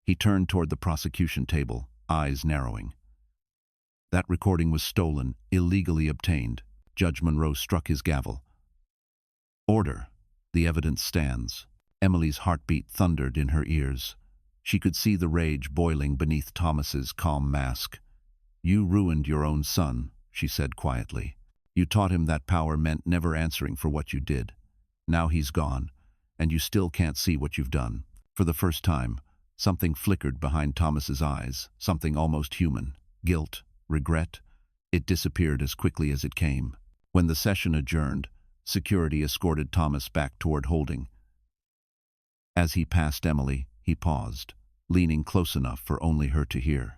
He turned toward the prosecution table, eyes narrowing. That recording was stolen, illegally obtained. Judge Monroe struck his gavel. Order. The evidence stands. Emily's heartbeat thundered in her ears. She could see the rage boiling beneath Thomas's calm mask. "You ruined your own son," she said quietly. "You taught him that power meant never answering for what you did. Now he's gone, and you still can't see what you've done." For the first time, something flickered behind Thomas's eyes, something almost human. Guilt, regret. It disappeared as quickly as it came. When the session adjourned, security escorted Thomas back toward Holding. As he passed Emily, he paused, leaning close enough for only her to hear.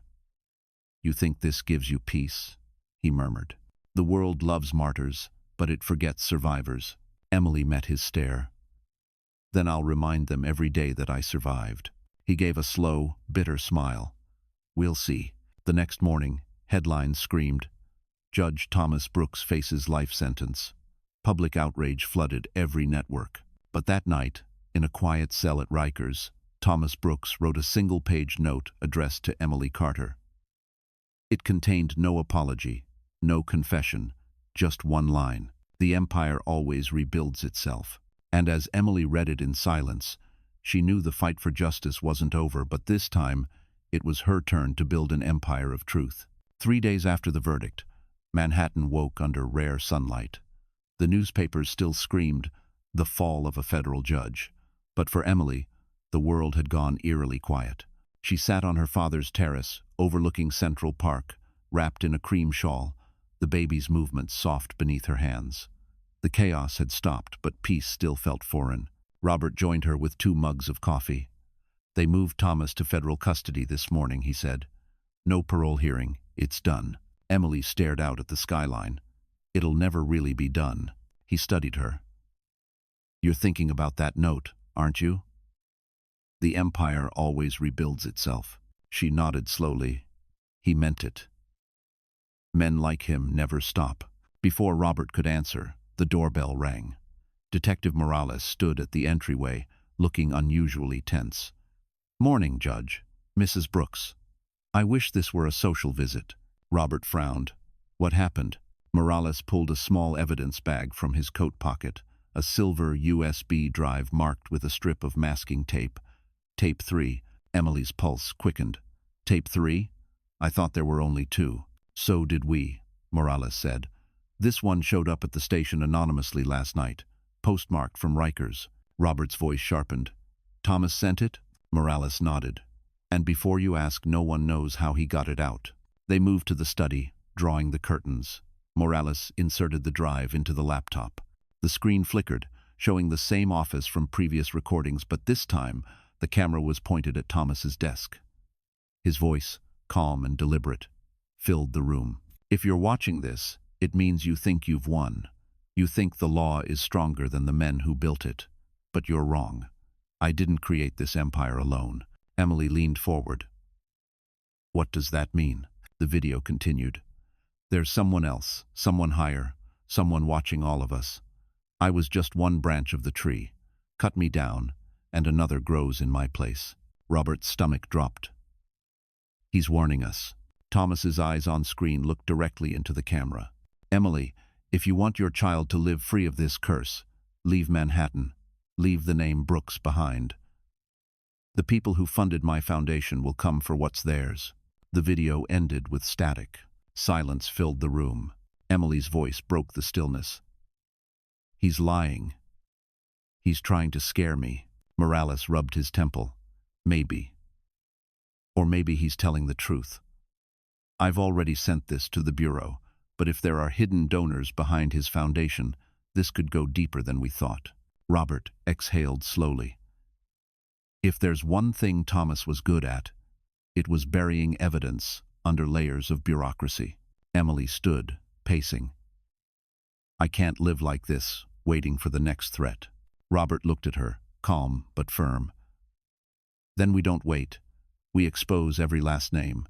"You think this gives you peace?" he murmured. "The world loves martyrs, but it forgets survivors." Emily met his stare. "Then I'll remind them every day that I survived." He gave a slow, bitter smile. "We'll see." The next morning, headlines screamed, "Judge Thomas Brooks faces life sentence." Public outrage flooded every network. But that night, in a quiet cell at Rikers, Thomas Brooks wrote a single-page note addressed to Emily Carter. It contained no apology, no confession, just one line: "The empire always rebuilds itself." And as Emily read it in silence, she knew the fight for justice wasn't over, but this time it was her turn to build an empire of truth. 3 days after the verdict, Manhattan woke under rare sunlight. The newspapers still screamed, "The fall of a federal judge." But for Emily, the world had gone eerily quiet. She sat on her father's terrace, overlooking Central Park, wrapped in a cream shawl, the baby's movements soft beneath her hands. The chaos had stopped, but peace still felt foreign. Robert joined her with 2 mugs of coffee. "They moved Thomas to federal custody this morning," he said. "No parole hearing. It's done." Emily stared out at the skyline. "It'll never really be done." He studied her. "You're thinking about that note, aren't you? The empire always rebuilds itself." She nodded slowly. He meant it. Men like him never stop. Before Robert could answer, the doorbell rang. Detective Morales stood at the entryway, looking unusually tense. "Morning, Judge. Mrs. Brooks. I wish this were a social visit." Robert frowned. "What happened?" Morales pulled a small evidence bag from his coat pocket, a silver USB drive marked with a strip of masking tape. "Tape 3. Emily's pulse quickened. "Tape 3? I thought there were only 2. "So did we," Morales said. "This one showed up at the station anonymously last night, postmarked from Rikers." Robert's voice sharpened. "Thomas sent it?" Morales nodded. "And before you ask, no one knows how he got it out." They moved to the study, drawing the curtains. Morales inserted the drive into the laptop. The screen flickered, showing the same office from previous recordings, but this time the camera was pointed at Thomas's desk. His voice, calm and deliberate, filled the room. "If you're watching this, it means you think you've won. You think the law is stronger than the men who built it. But you're wrong. I didn't create this empire alone." Emily leaned forward. "What does that mean?" The video continued. "There's someone else, someone higher, someone watching all of us. I was just one branch of the tree. Cut me down, and another grows in my place." Robert's stomach dropped. "He's warning us." Thomas's eyes on screen looked directly into the camera. "Emily, if you want your child to live free of this curse, leave Manhattan. Leave the name Brooks behind. The people who funded my foundation will come for what's theirs." The video ended with static. Silence filled the room. Emily's voice broke the stillness. "He's lying. He's trying to scare me." Morales rubbed his temple. "Maybe. Or maybe he's telling the truth. I've already sent this to the Bureau, but if there are hidden donors behind his foundation, this could go deeper than we thought." Robert exhaled slowly. If there's one thing Thomas was good at, it was burying evidence under layers of bureaucracy. Emily stood, pacing. "I can't live like this, waiting for the next threat." Robert looked at her, calm but firm. "Then we don't wait. We expose every last name.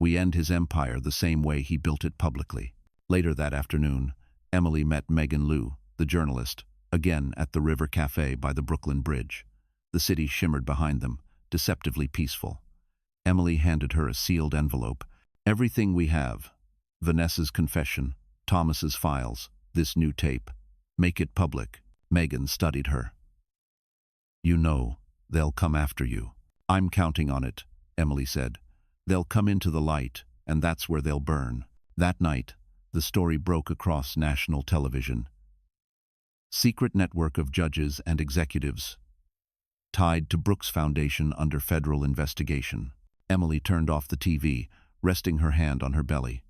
We end his empire the same way he built it publicly." Later that afternoon, Emily met Megan Liu, the journalist, again at the River Cafe by the Brooklyn Bridge. The city shimmered behind them, deceptively peaceful. Emily handed her a sealed envelope. "Everything we have. Vanessa's confession, Thomas's files, this new tape. Make it public." Megan studied her. "You know, they'll come after you." "I'm counting on it," Emily said. "They'll come into the light, and that's where they'll burn." That night, the story broke across national television. Secret network of judges and executives tied to Brooks Foundation under federal investigation. Emily turned off the TV, resting her hand on her belly.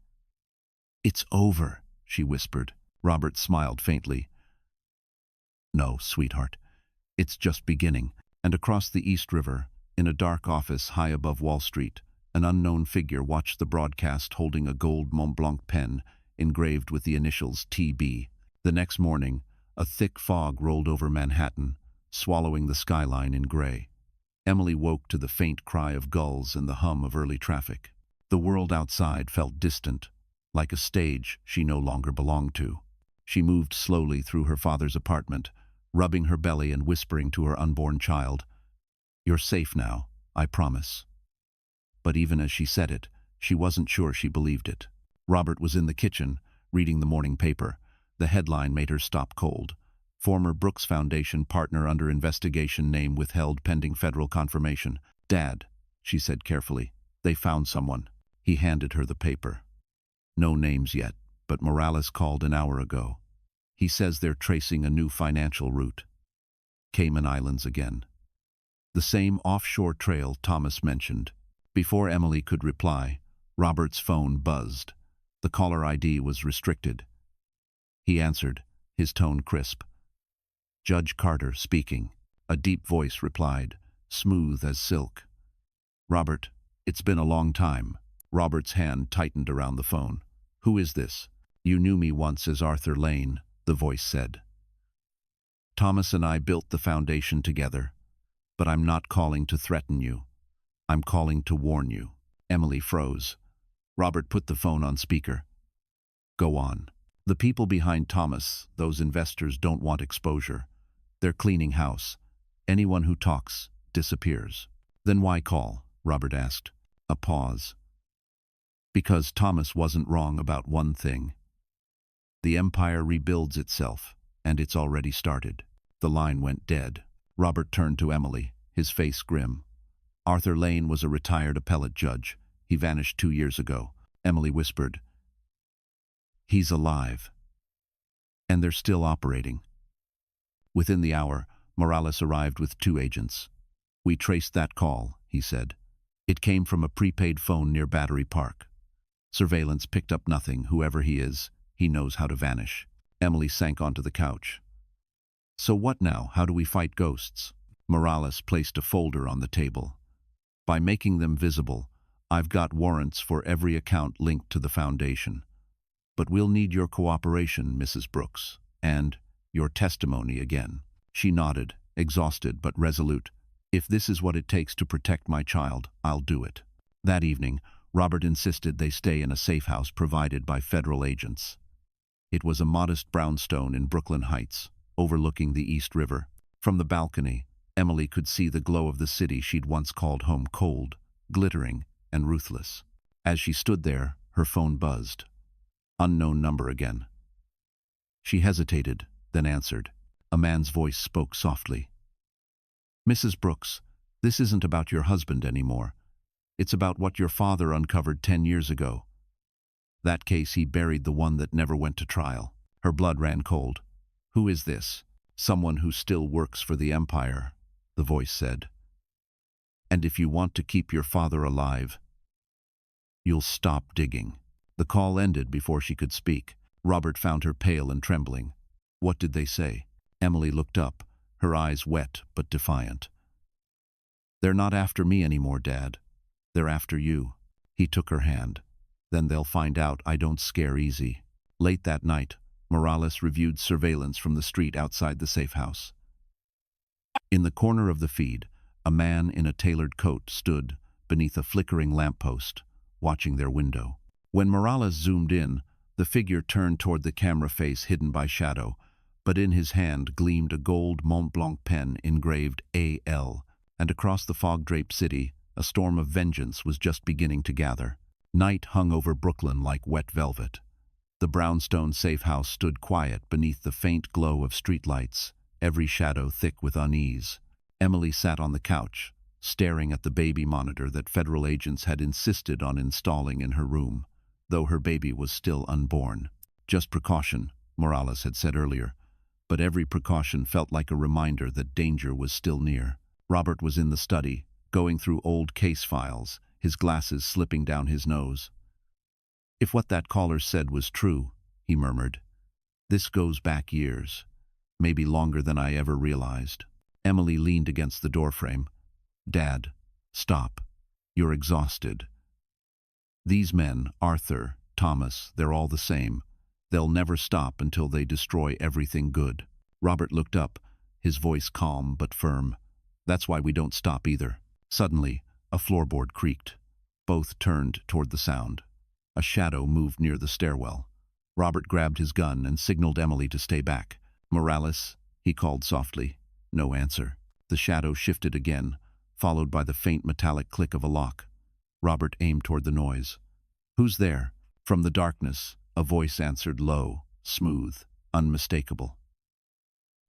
"It's over," she whispered. Robert smiled faintly. "No, sweetheart. It's just beginning." And across the East River, in a dark office high above Wall Street, an unknown figure watched the broadcast holding a gold Mont Blanc pen engraved with the initials TB. The next morning, a thick fog rolled over Manhattan, swallowing the skyline in gray. Emily woke to the faint cry of gulls and the hum of early traffic. The world outside felt distant, like a stage she no longer belonged to. She moved slowly through her father's apartment, rubbing her belly and whispering to her unborn child, "You're safe now, I promise." But even as she said it, she wasn't sure she believed it. Robert was in the kitchen, reading the morning paper. The headline made her stop cold. "Former Brooks Foundation partner under investigation, name withheld pending federal confirmation." "Dad," she said carefully, "they found someone." He handed her the paper. "No names yet, but Morales called an hour ago. He says they're tracing a new financial route. Cayman Islands again. The same offshore trail Thomas mentioned." Before Emily could reply, Robert's phone buzzed. The caller ID was restricted. He answered, his tone crisp. "Judge Carter speaking." A deep voice replied, smooth as silk. "Robert, it's been a long time." Robert's hand tightened around the phone. "Who is this?" "You knew me once as Arthur Lane," the voice said. "Thomas and I built the foundation together, but I'm not calling to threaten you. I'm calling to warn you." Emily froze. Robert put the phone on speaker. "Go on." "The people behind Thomas, those investors, don't want exposure. They're cleaning house. Anyone who talks disappears." "Then why call?" Robert asked. A pause. "Because Thomas wasn't wrong about one thing. The empire rebuilds itself, and it's already started." The line went dead. Robert turned to Emily, his face grim. "Arthur Lane was a retired appellate judge. He vanished 2 years ago." Emily whispered, "He's alive. And they're still operating." Within the hour, Morales arrived with 2 agents. "We traced that call," he said. "It came from a prepaid phone near Battery Park. Surveillance picked up nothing. Whoever he is, he knows how to vanish." Emily sank onto the couch. "So what now? How do we fight ghosts?" Morales placed a folder on the table. "By making them visible, I've got warrants for every account linked to the foundation. But we'll need your cooperation, Mrs. Brooks, and your testimony again." She nodded, exhausted but resolute. "If this is what it takes to protect my child, I'll do it." That evening, Robert insisted they stay in a safe house provided by federal agents. It was a modest brownstone in Brooklyn Heights, overlooking the East River. From the balcony, Emily could see the glow of the city she'd once called home, cold, glittering, and ruthless. As she stood there, her phone buzzed. Unknown number again. She hesitated, then answered. A man's voice spoke softly. "Mrs. Brooks, this isn't about your husband anymore. It's about what your father uncovered 10 years ago. That case, he buried the one that never went to trial." Her blood ran cold. "Who is this?" "Someone who still works for the Empire," the voice said. "And if you want to keep your father alive, you'll stop digging." The call ended before she could speak. Robert found her pale and trembling. "What did they say?" Emily looked up, her eyes wet but defiant. "They're not after me anymore, Dad. They're after you." He took her hand. "Then they'll find out I don't scare easy." Late that night, Morales reviewed surveillance from the street outside the safe house. In the corner of the feed, a man in a tailored coat stood beneath a flickering lamppost, watching their window. When Morales zoomed in, the figure turned toward the camera face hidden by shadow, but in his hand gleamed a gold Mont Blanc pen engraved AL, and across the fog-draped city, a storm of vengeance was just beginning to gather. Night hung over Brooklyn like wet velvet. The brownstone safe house stood quiet beneath the faint glow of streetlights, every shadow thick with unease. Emily sat on the couch, staring at the baby monitor that federal agents had insisted on installing in her room, though her baby was still unborn. Just precaution, Morales had said earlier, but every precaution felt like a reminder that danger was still near. Robert was in the study, going through old case files, his glasses slipping down his nose. "If what that caller said was true," he murmured, "this goes back years, maybe longer than I ever realized." Emily leaned against the doorframe. "Dad, stop. You're exhausted. These men, Arthur, Thomas, they're all the same. They'll never stop until they destroy everything good." Robert looked up, his voice calm but firm. "That's why we don't stop either." Suddenly, a floorboard creaked. Both turned toward the sound. A shadow moved near the stairwell. Robert grabbed his gun and signaled Emily to stay back. "Morales," he called softly. No answer. The shadow shifted again, followed by the faint metallic click of a lock. Robert aimed toward the noise. "Who's there?" From the darkness, a voice answered, low, smooth, unmistakable.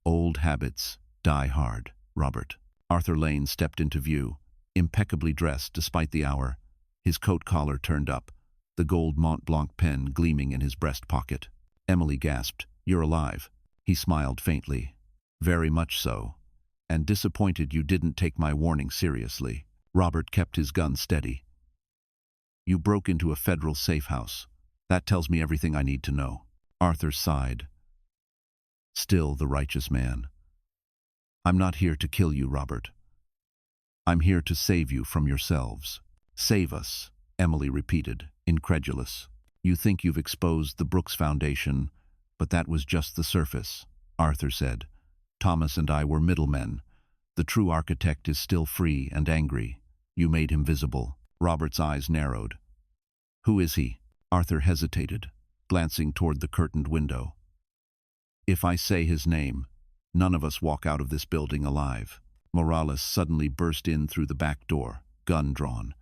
"Old habits die hard, Robert." Arthur Lane stepped into view, impeccably dressed despite the hour, his coat collar turned up, the gold Mont Blanc pen gleaming in his breast pocket. Emily gasped, "You're alive." He smiled faintly. "Very much so, and disappointed you didn't take my warning seriously." Robert kept his gun steady. "You broke into a federal safe house. That tells me everything I need to know." Arthur sighed. Still the righteous man. "I'm not here to kill you, Robert. I'm here to save you from yourselves." "Save us," Emily repeated, incredulous. "You think you've exposed the Brooks Foundation, but that was just the surface," Arthur said. "Thomas and I were middlemen. The true architect is still free and angry. You made him visible." Robert's eyes narrowed. "Who is he?" Arthur hesitated, glancing toward the curtained window. "If I say his name, none of us walk out of this building alive." Morales suddenly burst in through the back door, gun drawn.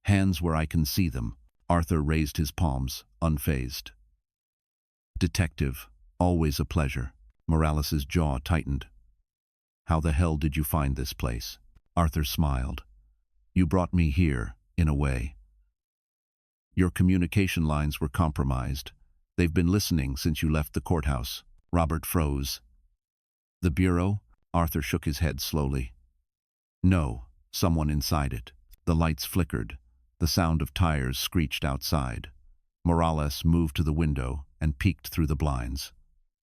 "Hands where I can see them." Arthur raised his palms, unfazed. "Detective, always a pleasure." Morales's jaw tightened. "How the hell did you find this place?" Arthur smiled. "You brought me here, in a way. Your communication lines were compromised. They've been listening since you left the courthouse." Robert froze. "The Bureau?" Arthur shook his head slowly. "No, someone inside it." The lights flickered. The sound of tires screeched outside. Morales moved to the window and peeked through the blinds.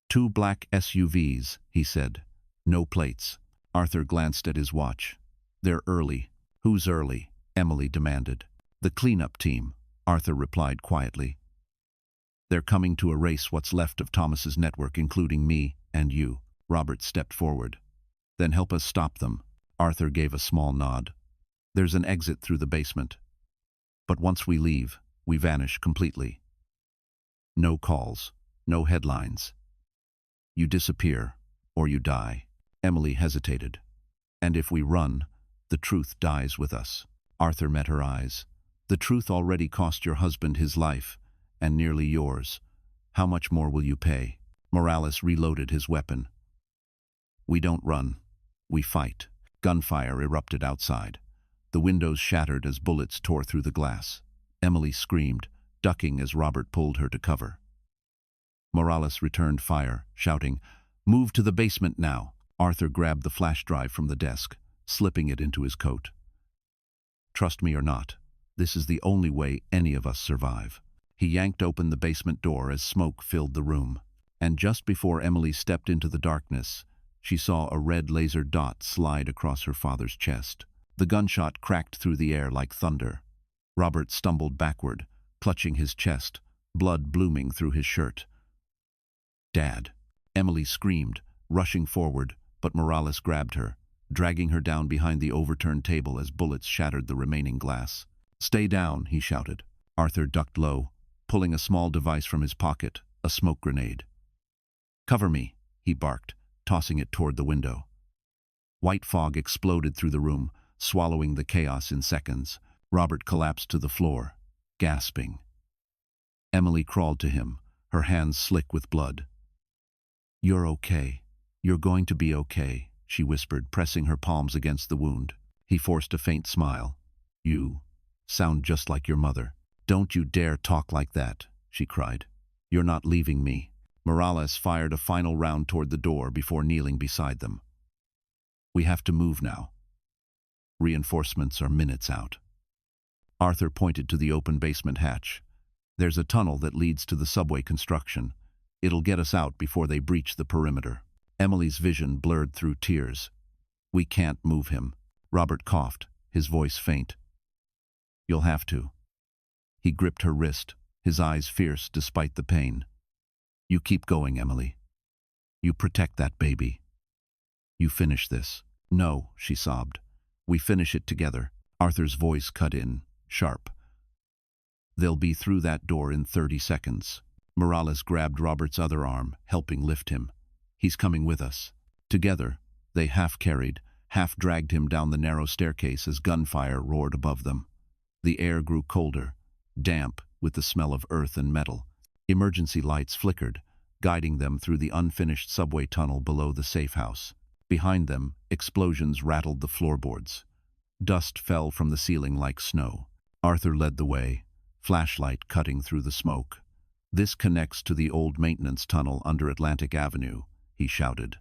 "Two black SUVs," he said. "No plates." Arthur glanced at his watch. "They're early." "Who's early?" Emily demanded. "The cleanup team," Arthur replied quietly. "They're coming to erase what's left of Thomas's network, including me and you." Robert stepped forward. "Then help us stop them." Arthur gave a small nod. "There's an exit through the basement. But once we leave, we vanish completely. No calls, no headlines. You disappear, or you die." Emily hesitated. "And if we run, the truth dies with us." Arthur met her eyes. "The truth already cost your husband his life, and nearly yours. How much more will you pay?" Morales reloaded his weapon. "We don't run. We fight." Gunfire erupted outside. The windows shattered as bullets tore through the glass. Emily screamed, ducking as Robert pulled her to cover. Morales returned fire, shouting, "Move to the basement now." Arthur grabbed the flash drive from the desk, slipping it into his coat. "Trust me or not, this is the only way any of us survive." He yanked open the basement door as smoke filled the room. And just before Emily stepped into the darkness, she saw a red laser dot slide across her father's chest. The gunshot cracked through the air like thunder. Robert stumbled backward, clutching his chest, blood blooming through his shirt. "Dad!" Emily screamed, rushing forward, but Morales grabbed her, dragging her down behind the overturned table as bullets shattered the remaining glass. "Stay down," he shouted. Arthur ducked low, pulling a small device from his pocket, a smoke grenade. "Cover me," he barked, tossing it toward the window. White fog exploded through the room, swallowing the chaos in seconds. Robert collapsed to the floor, gasping. Emily crawled to him, her hands slick with blood. "You're okay. You're going to be okay," she whispered, pressing her palms against the wound. He forced a faint smile. You sound just like your mother. Don't you dare talk like that, she cried. You're not leaving me. Morales fired a final round toward the door before kneeling beside them. We have to move now. Reinforcements are minutes out. Arthur pointed to the open basement hatch. There's a tunnel that leads to the subway construction. It'll get us out before they breach the perimeter. Emily's vision blurred through tears. We can't move him. Robert coughed, his voice faint. You'll have to. He gripped her wrist, his eyes fierce despite the pain. You keep going, Emily. You protect that baby. You finish this. No, she sobbed. We finish it together. Arthur's voice cut in, sharp. They'll be through that door in 30 seconds. Morales grabbed Robert's other arm, helping lift him. He's coming with us. Together, they half-carried, half-dragged him down the narrow staircase as gunfire roared above them. The air grew colder, damp with the smell of earth and metal. Emergency lights flickered, guiding them through the unfinished subway tunnel below the safe house. Behind them, explosions rattled the floorboards. Dust fell from the ceiling like snow. Arthur led the way, flashlight cutting through the smoke. This connects to the old maintenance tunnel under Atlantic Avenue, he shouted.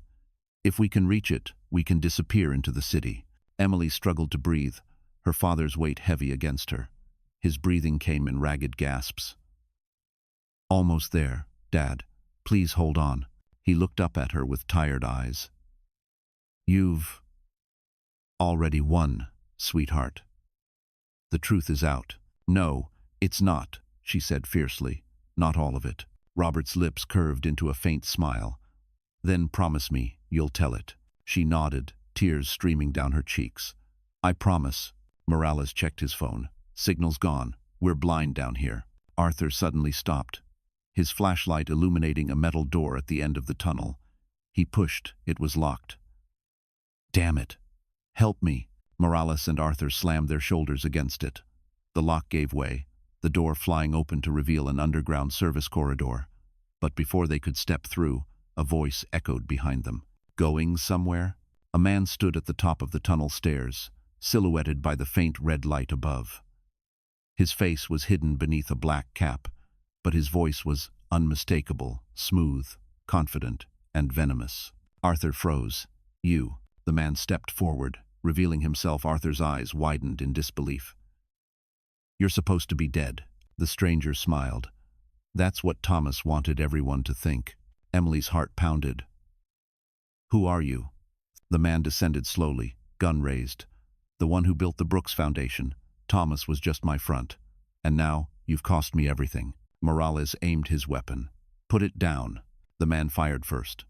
If we can reach it, we can disappear into the city. Emily struggled to breathe, her father's weight heavy against her. His breathing came in ragged gasps. Almost there, Dad. Please hold on. He looked up at her with tired eyes. You've already won, sweetheart. The truth is out. No, it's not, she said fiercely. Not all of it. Robert's lips curved into a faint smile. Then promise me you'll tell it. She nodded, tears streaming down her cheeks. I promise. Morales checked his phone. Signal's gone. We're blind down here. Arthur suddenly stopped, his flashlight illuminating a metal door at the end of the tunnel. He pushed. It was locked. Damn it. Help me. Morales and Arthur slammed their shoulders against it. The lock gave way, the door flying open to reveal an underground service corridor. But before they could step through, a voice echoed behind them. Going somewhere? A man stood at the top of the tunnel stairs, silhouetted by the faint red light above. His face was hidden beneath a black cap, but his voice was unmistakable, smooth, confident, and venomous. Arthur froze. You. The man stepped forward, revealing himself. Arthur's eyes widened in disbelief. You're supposed to be dead. The stranger smiled. That's what Thomas wanted everyone to think. Emily's heart pounded. Who are you? The man descended slowly, gun raised. The one who built the Brooks Foundation. Thomas was just my front. And now, you've cost me everything. Morales aimed his weapon. Put it down. The man fired first.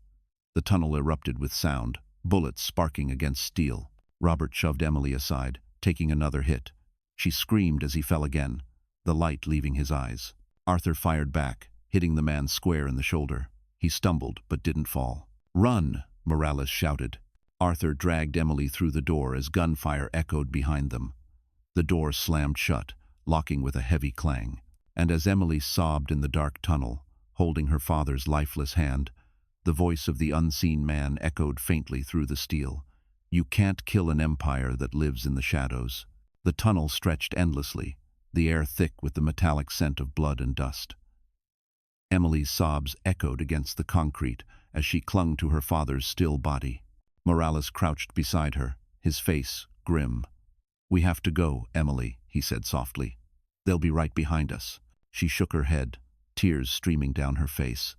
The tunnel erupted with sound, bullets sparking against steel. Robert shoved Emily aside, taking another hit. She screamed as he fell again, the light leaving his eyes. Arthur fired back, hitting the man square in the shoulder. He stumbled, but didn't fall. Run! Morales shouted. Arthur dragged Emily through the door as gunfire echoed behind them. The door slammed shut, locking with a heavy clang. And as Emily sobbed in the dark tunnel, holding her father's lifeless hand, the voice of the unseen man echoed faintly through the steel. You can't kill an empire that lives in the shadows. The tunnel stretched endlessly, the air thick with the metallic scent of blood and dust. Emily's sobs echoed against the concrete as she clung to her father's still body. Morales crouched beside her, his face grim. We have to go, Emily, he said softly. They'll be right behind us. She shook her head, tears streaming down her face.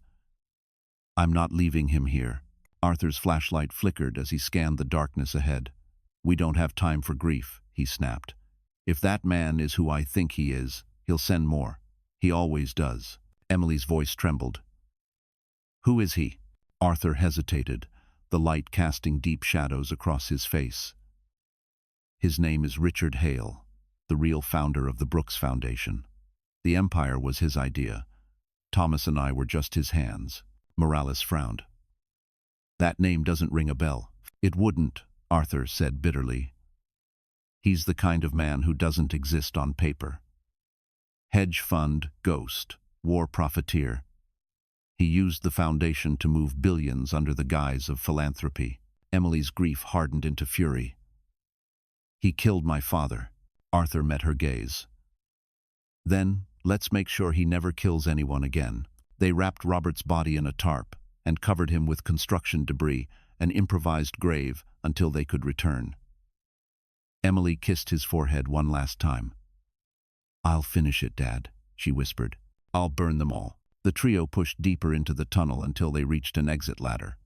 I'm not leaving him here. Arthur's flashlight flickered as he scanned the darkness ahead. We don't have time for grief, he snapped. If that man is who I think he is, he'll send more. He always does. Emily's voice trembled. Who is he? Arthur hesitated, the light casting deep shadows across his face. His name is Richard Hale, the real founder of the Brooks Foundation. The empire was his idea. Thomas and I were just his hands. Morales frowned. That name doesn't ring a bell. It wouldn't, Arthur said bitterly. He's the kind of man who doesn't exist on paper. Hedge fund, ghost, war profiteer. He used the foundation to move billions under the guise of philanthropy. Emily's grief hardened into fury. He killed my father. Arthur met her gaze. Then, let's make sure he never kills anyone again. They wrapped Robert's body in a tarp and covered him with construction debris, an improvised grave, until they could return. Emily kissed his forehead one last time. "I'll finish it, Dad," she whispered. "I'll burn them all." The trio pushed deeper into the tunnel until they reached an exit ladder.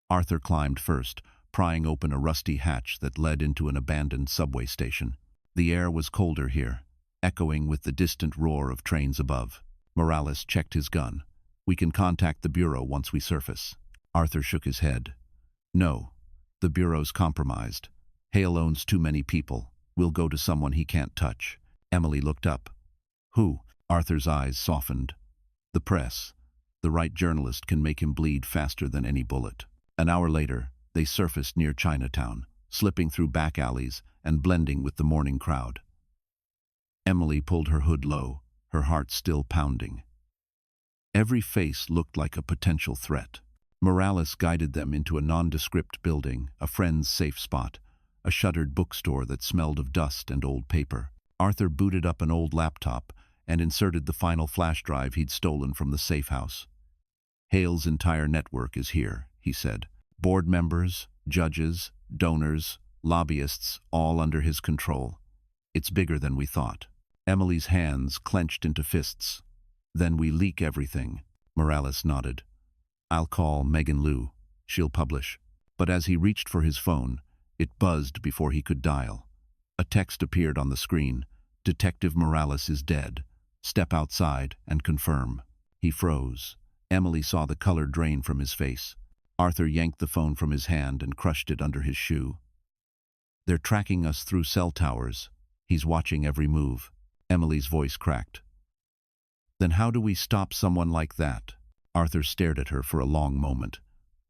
Arthur climbed first, prying open a rusty hatch that led into an abandoned subway station. The air was colder here, echoing with the distant roar of trains above. Morales checked his gun. "We can contact the Bureau once we surface." Arthur shook his head. "No, the Bureau's compromised. Hale owns too many people. We'll go to someone he can't touch." Emily looked up. "Who?" Arthur's eyes softened. "The press. The right journalist can make him bleed faster than any bullet." An hour later, they surfaced near Chinatown, slipping through back alleys and blending with the morning crowd. Emily pulled her hood low, her heart still pounding. Every face looked like a potential threat. Morales guided them into a nondescript building, a friend's safe spot, a shuttered bookstore that smelled of dust and old paper. Arthur booted up an old laptop and inserted the final flash drive he'd stolen from the safe house. "Hale's entire network is here," he said. "Board members, judges, donors, lobbyists, all under his control. It's bigger than we thought." Emily's hands clenched into fists. "Then we leak everything." Morales nodded. "I'll call Megan Liu. She'll publish." But as he reached for his phone, it buzzed before he could dial. A text appeared on the screen. "Detective Morales is dead. Step outside and confirm." He froze. Emily saw the color drain from his face. Arthur yanked the phone from his hand and crushed it under his shoe. "They're tracking us through cell towers. He's watching every move." Emily's voice cracked. "Then how do we stop someone like that?" Arthur stared at her for a long moment.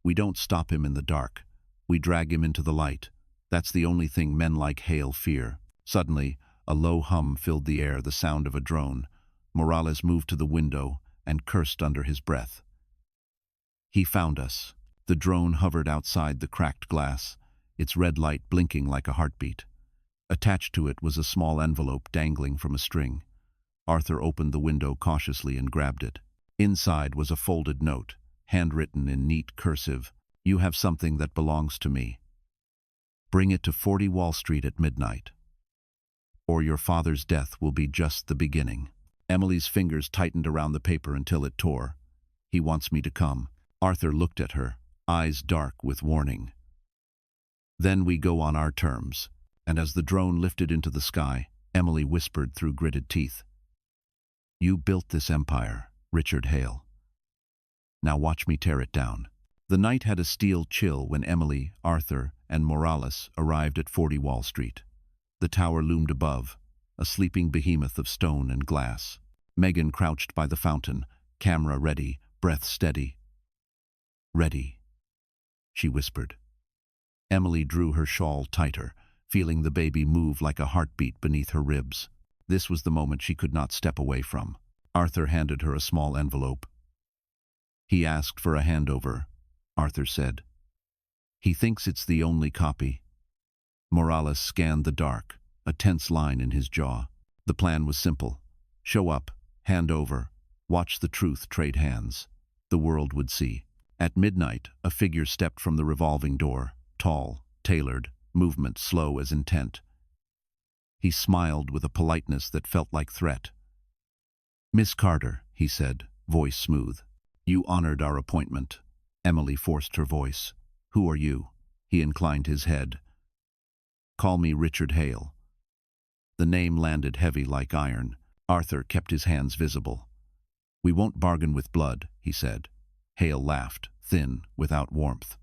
"We don't stop him in the dark. We drag him into the light. That's the only thing men like Hale fear." Suddenly, a low hum filled the air, the sound of a drone. Morales moved to the window and cursed under his breath. "He found us." The drone hovered outside the cracked glass, its red light blinking like a heartbeat. Attached to it was a small envelope dangling from a string. Arthur opened the window cautiously and grabbed it. Inside was a folded note, handwritten in neat cursive. "You have something that belongs to me. Bring it to 40 Wall Street at midnight, or your father's death will be just the beginning." Emily's fingers tightened around the paper until it tore. "He wants me to come." Arthur looked at her, eyes dark with warning. "Then we go on our terms." And as the drone lifted into the sky, Emily whispered through gritted teeth, "You built this empire, Richard Hale. Now watch me tear it down." The night had a steel chill when Emily, Arthur, and Morales arrived at 40 Wall Street. The tower loomed above, a sleeping behemoth of stone and glass. Megan crouched by the fountain, camera ready, breath steady. "Ready," she whispered. Emily drew her shawl tighter, feeling the baby move like a heartbeat beneath her ribs. This was the moment she could not step away from. Arthur handed her a small envelope. "He asked for a handover," Arthur said. "He thinks it's the only copy." Morales scanned the dark, a tense line in his jaw. The plan was simple. Show up, hand over, watch the truth trade hands. The world would see. At midnight, a figure stepped from the revolving door, tall, tailored, movement slow as intent. He smiled with a politeness that felt like threat. "Miss Carter," he said, voice smooth. "You honored our appointment." Emily forced her voice. "Who are you?" He inclined his head. "Call me Richard Hale." The name landed heavy like iron. Arthur kept his hands visible. "We won't bargain with blood," he said. Hale laughed, thin, without warmth.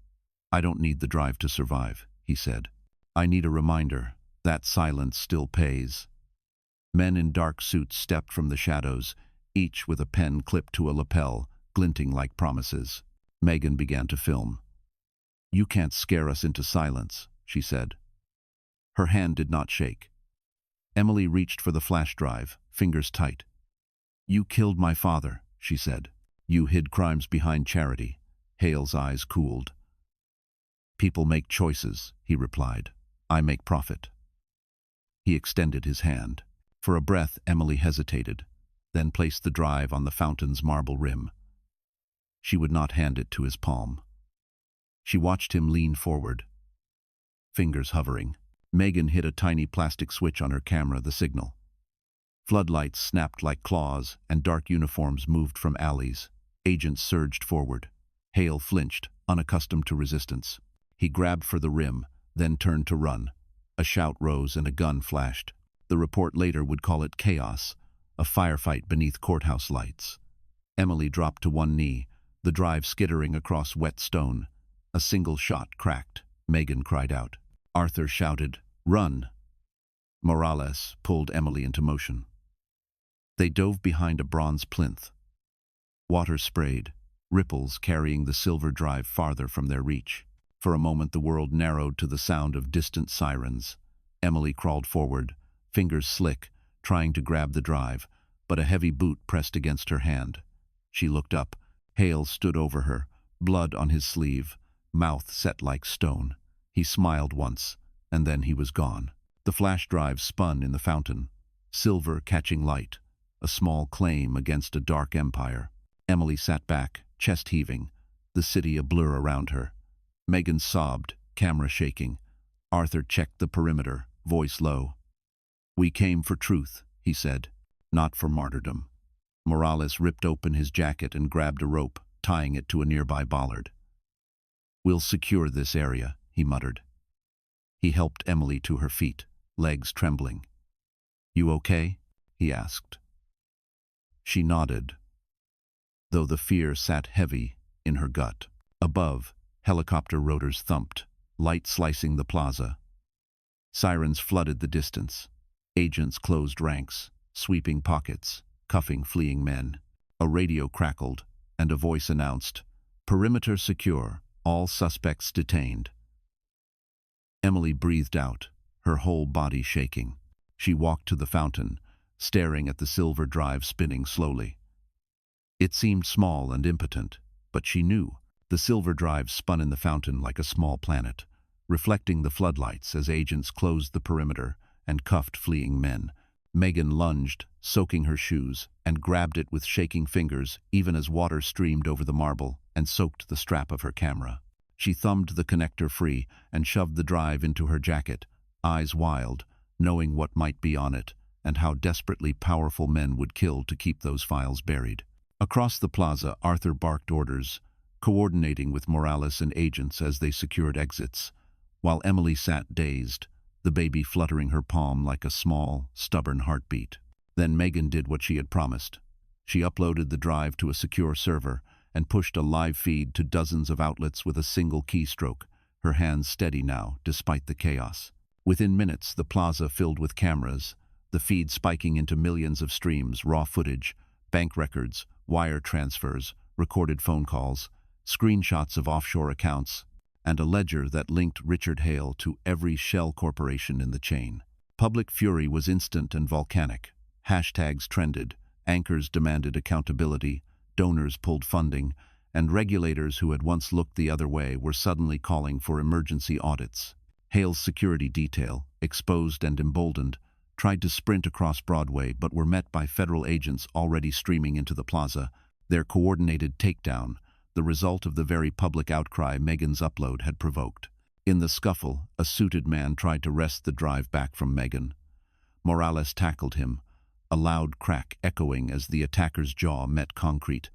"I don't need the drive to survive," he said. "I need a reminder. That silence still pays." Men in dark suits stepped from the shadows, each with a pen clipped to a lapel, glinting like promises. Megan began to film. "You can't scare us into silence," she said. Her hand did not shake. Emily reached for the flash drive, fingers tight. "You killed my father," she said. "You hid crimes behind charity." Hale's eyes cooled. "People make choices," he replied. "I make profit." He extended his hand. For a breath, Emily hesitated, then placed the drive on the fountain's marble rim. She would not hand it to his palm. She watched him lean forward, fingers hovering. Megan hit a tiny plastic switch on her camera, the signal. Floodlights snapped like claws, and dark uniforms moved from alleys. Agents surged forward. Hale flinched, unaccustomed to resistance. He grabbed for the rim, then turned to run. A shout rose and a gun flashed. The report later would call it chaos, a firefight beneath courthouse lights. Emily dropped to one knee, the drive skittering across wet stone. A single shot cracked. Megan cried out. Arthur shouted, "Run!" Morales pulled Emily into motion. They dove behind a bronze plinth. Water sprayed, ripples carrying the silver drive farther from their reach. For a moment the world narrowed to the sound of distant sirens. Emily crawled forward, fingers slick, trying to grab the drive, but a heavy boot pressed against her hand. She looked up. Hale stood over her, blood on his sleeve, mouth set like stone. He smiled once, and then he was gone. The flash drive spun in the fountain, silver catching light, a small claim against a dark empire. Emily sat back, chest heaving, the city a blur around her. Megan sobbed, camera shaking. Arthur checked the perimeter, voice low. "We came for truth," he said, "not for martyrdom." Morales ripped open his jacket and grabbed a rope, tying it to a nearby bollard. "We'll secure this area," he muttered. He helped Emily to her feet, legs trembling. "You okay?" he asked. She nodded, though the fear sat heavy in her gut. Above, helicopter rotors thumped, light slicing the plaza. Sirens flooded the distance. Agents closed ranks, sweeping pockets, cuffing fleeing men. A radio crackled, and a voice announced, "Perimeter secure, all suspects detained." Emily breathed out, her whole body shaking. She walked to the fountain, staring at the silver drive spinning slowly. It seemed small and impotent, but she knew. The silver drive spun in the fountain like a small planet, reflecting the floodlights as agents closed the perimeter and cuffed fleeing men. Megan lunged, soaking her shoes, and grabbed it with shaking fingers even as water streamed over the marble and soaked the strap of her camera. She thumbed the connector free and shoved the drive into her jacket, eyes wild, knowing what might be on it and how desperately powerful men would kill to keep those files buried. Across the plaza, Arthur barked orders, coordinating with Morales and agents as they secured exits, while Emily sat dazed, the baby fluttering her palm like a small, stubborn heartbeat. Then Megan did what she had promised. She uploaded the drive to a secure server and pushed a live feed to dozens of outlets with a single keystroke, her hands steady now, despite the chaos. Within minutes, the plaza filled with cameras, the feed spiking into millions of streams, raw footage, bank records, wire transfers, recorded phone calls, screenshots of offshore accounts, and a ledger that linked Richard Hale to every shell corporation in the chain. Public fury was instant and volcanic. Hashtags trended, anchors demanded accountability, donors pulled funding, and regulators who had once looked the other way were suddenly calling for emergency audits. Hale's security detail, exposed and emboldened, tried to sprint across Broadway but were met by federal agents already streaming into the plaza, their coordinated takedown, the result of the very public outcry Megan's upload had provoked. In the scuffle, a suited man tried to wrest the drive back from Megan. Morales tackled him, a loud crack echoing as the attacker's jaw met concrete,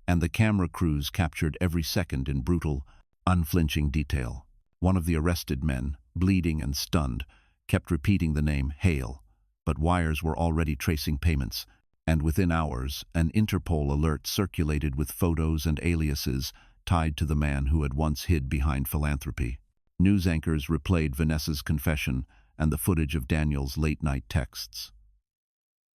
and the camera crews captured every second in brutal, unflinching detail. One of the arrested men, bleeding and stunned, kept repeating the name Hale, but wires were already tracing payments, and within hours, an Interpol alert circulated with photos and aliases tied to the man who had once hid behind philanthropy. News anchors replayed Vanessa's confession and the footage of Daniel's late-night texts.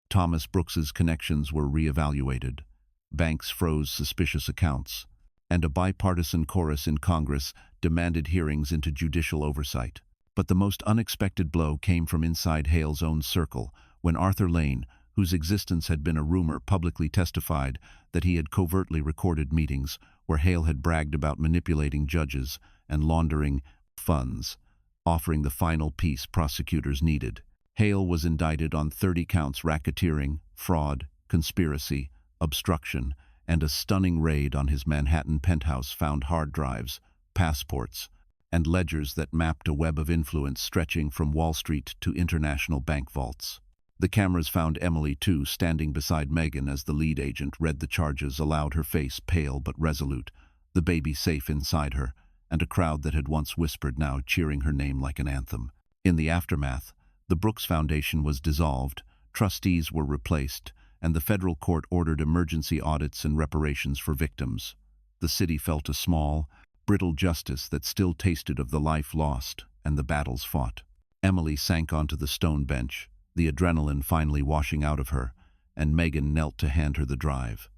Thomas Brooks's connections were re-evaluated, banks froze suspicious accounts, and a bipartisan chorus in Congress demanded hearings into judicial oversight. But the most unexpected blow came from inside Hale's own circle, when Arthur Lane, whose existence had been a rumor, publicly testified that he had covertly recorded meetings where Hale had bragged about manipulating judges and laundering funds, offering the final piece prosecutors needed. Hale was indicted on 30 counts: racketeering, fraud, conspiracy, obstruction, and a stunning raid on his Manhattan penthouse found hard drives, passports, and ledgers that mapped a web of influence stretching from Wall Street to international bank vaults. The cameras found Emily, too, standing beside Megan as the lead agent read the charges aloud, her face pale but resolute, the baby safe inside her, and a crowd that had once whispered now cheering her name like an anthem. In the aftermath, the Brooks Foundation was dissolved, trustees were replaced, and the federal court ordered emergency audits and reparations for victims. The city felt a small, brittle justice that still tasted of the life lost and the battles fought. Emily sank onto the stone bench, the adrenaline finally washing out of her, and Megan knelt to hand her the drive.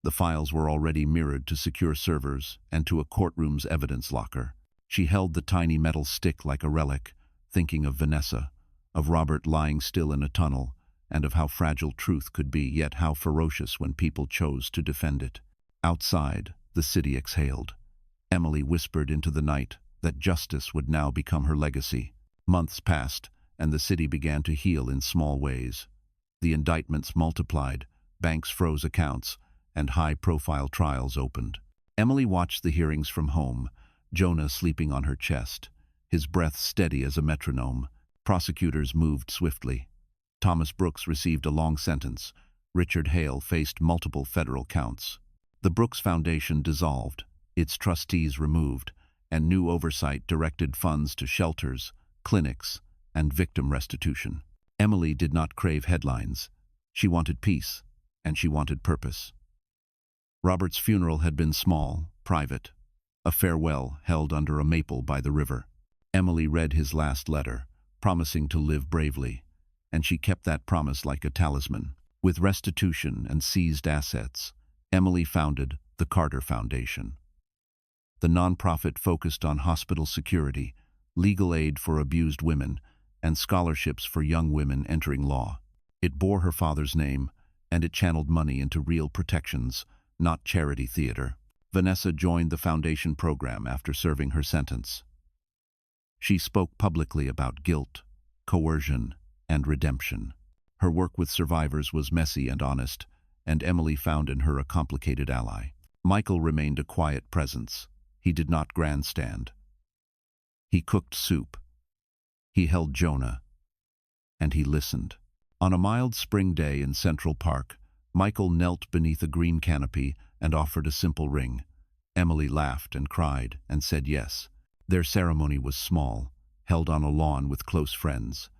The files were already mirrored to secure servers and to a courtroom's evidence locker. She held the tiny metal stick like a relic, thinking of Vanessa, of Robert lying still in a tunnel, and of how fragile truth could be, yet how ferocious when people chose to defend it. Outside, the city exhaled. Emily whispered into the night that justice would now become her legacy. Months passed, and the city began to heal in small ways. The indictments multiplied, banks froze accounts, and high-profile trials opened. Emily watched the hearings from home, Jonah sleeping on her chest, his breath steady as a metronome. Prosecutors moved swiftly. Thomas Brooks received a long sentence. Richard Hale faced multiple federal counts. The Brooks Foundation dissolved, its trustees removed, and new oversight directed funds to shelters, clinics, and victim restitution. Emily did not crave headlines. She wanted peace, and she wanted purpose. Robert's funeral had been small, private, a farewell held under a maple by the river. Emily read his last letter, promising to live bravely, and she kept that promise like a talisman. With restitution and seized assets, Emily founded the Carter Foundation. The nonprofit focused on hospital security, legal aid for abused women, and scholarships for young women entering law. It bore her father's name, and it channeled money into real protections, not charity theater. Vanessa joined the foundation program after serving her sentence. She spoke publicly about guilt, coercion, and redemption. Her work with survivors was messy and honest, and Emily found in her a complicated ally. Michael remained a quiet presence. He did not grandstand. He cooked soup. He held Jonah. And he listened. On a mild spring day in Central Park, Michael knelt beneath a green canopy and offered a simple ring. Emily laughed and cried and said yes. Their ceremony was small, held on a lawn with close friends.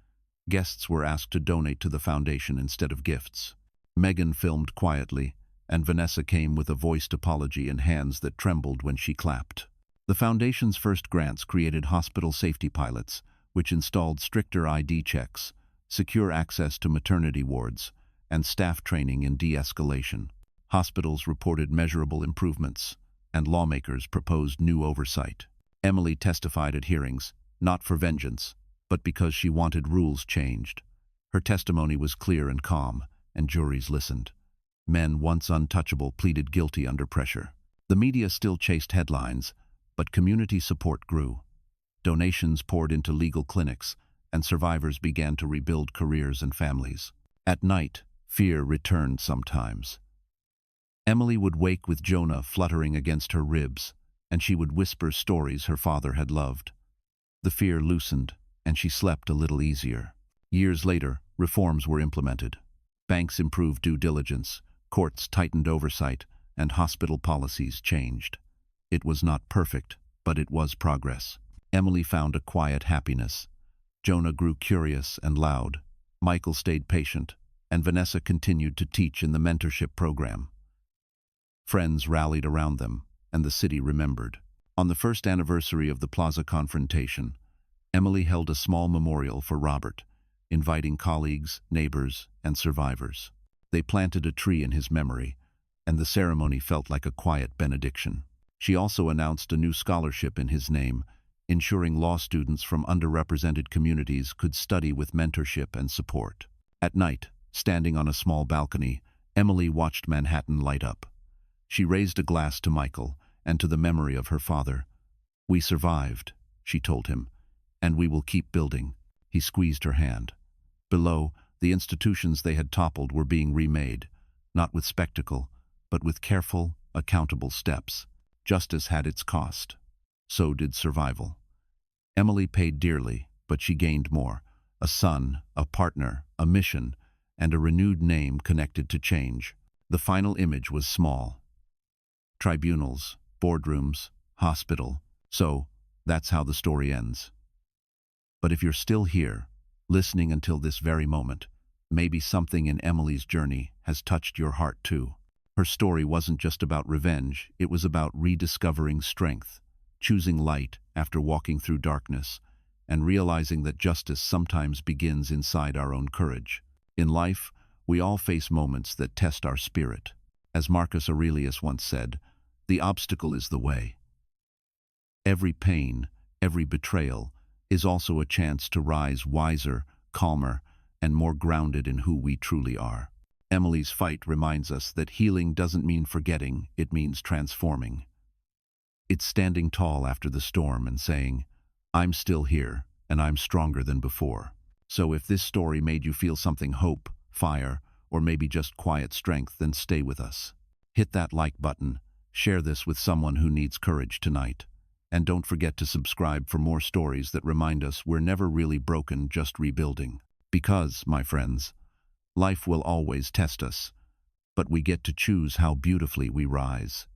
Guests were asked to donate to the foundation instead of gifts. Megan filmed quietly, and Vanessa came with a voiced apology and hands that trembled when she clapped. The foundation's first grants created hospital safety pilots, which installed stricter ID checks, secure access to maternity wards, and staff training in de-escalation. Hospitals reported measurable improvements, and lawmakers proposed new oversight. Emily testified at hearings, not for vengeance, but because she wanted rules changed. Her testimony was clear and calm, and juries listened. Men once untouchable pleaded guilty under pressure. The media still chased headlines, but community support grew. Donations poured into legal clinics, and survivors began to rebuild careers and families. At night, fear returned sometimes. Emily would wake with Jonah fluttering against her ribs, and she would whisper stories her father had loved. The fear loosened, and she slept a little easier. Years later, reforms were implemented. Banks improved due diligence, courts tightened oversight, and hospital policies changed. It was not perfect, but it was progress. Emily found a quiet happiness. Jonah grew curious and loud. Michael stayed patient, and Vanessa continued to teach in the mentorship program. Friends rallied around them, and the city remembered. On the first anniversary of the Plaza confrontation, Emily held a small memorial for Robert, inviting colleagues, neighbors, and survivors. They planted a tree in his memory, and the ceremony felt like a quiet benediction. She also announced a new scholarship in his name, ensuring law students from underrepresented communities could study with mentorship and support. At night, standing on a small balcony, Emily watched Manhattan light up. She raised a glass to Michael and to the memory of her father. "We survived," she told him, "and we will keep building." He squeezed her hand. Below, the institutions they had toppled were being remade, not with spectacle, but with careful, accountable steps. Justice had its cost. So did survival. Emily paid dearly, but she gained more. A son, a partner, a mission, and a renewed name connected to change. The final image was small. Tribunals, boardrooms, hospital. So, that's how the story ends. But if you're still here, listening until this very moment, maybe something in Emily's journey has touched your heart too. Her story wasn't just about revenge, it was about rediscovering strength, choosing light after walking through darkness, and realizing that justice sometimes begins inside our own courage. In life, we all face moments that test our spirit. As Marcus Aurelius once said, the obstacle is the way. Every pain, every betrayal, is also a chance to rise wiser, calmer, and more grounded in who we truly are. Emily's fight reminds us that healing doesn't mean forgetting, it means transforming. It's standing tall after the storm and saying, I'm still here, and I'm stronger than before. So if this story made you feel something hope, fire, or maybe just quiet strength, then stay with us. Hit that like button, share this with someone who needs courage tonight. And don't forget to subscribe for more stories that remind us we're never really broken, just rebuilding. Because, my friends, life will always test us, but we get to choose how beautifully we rise.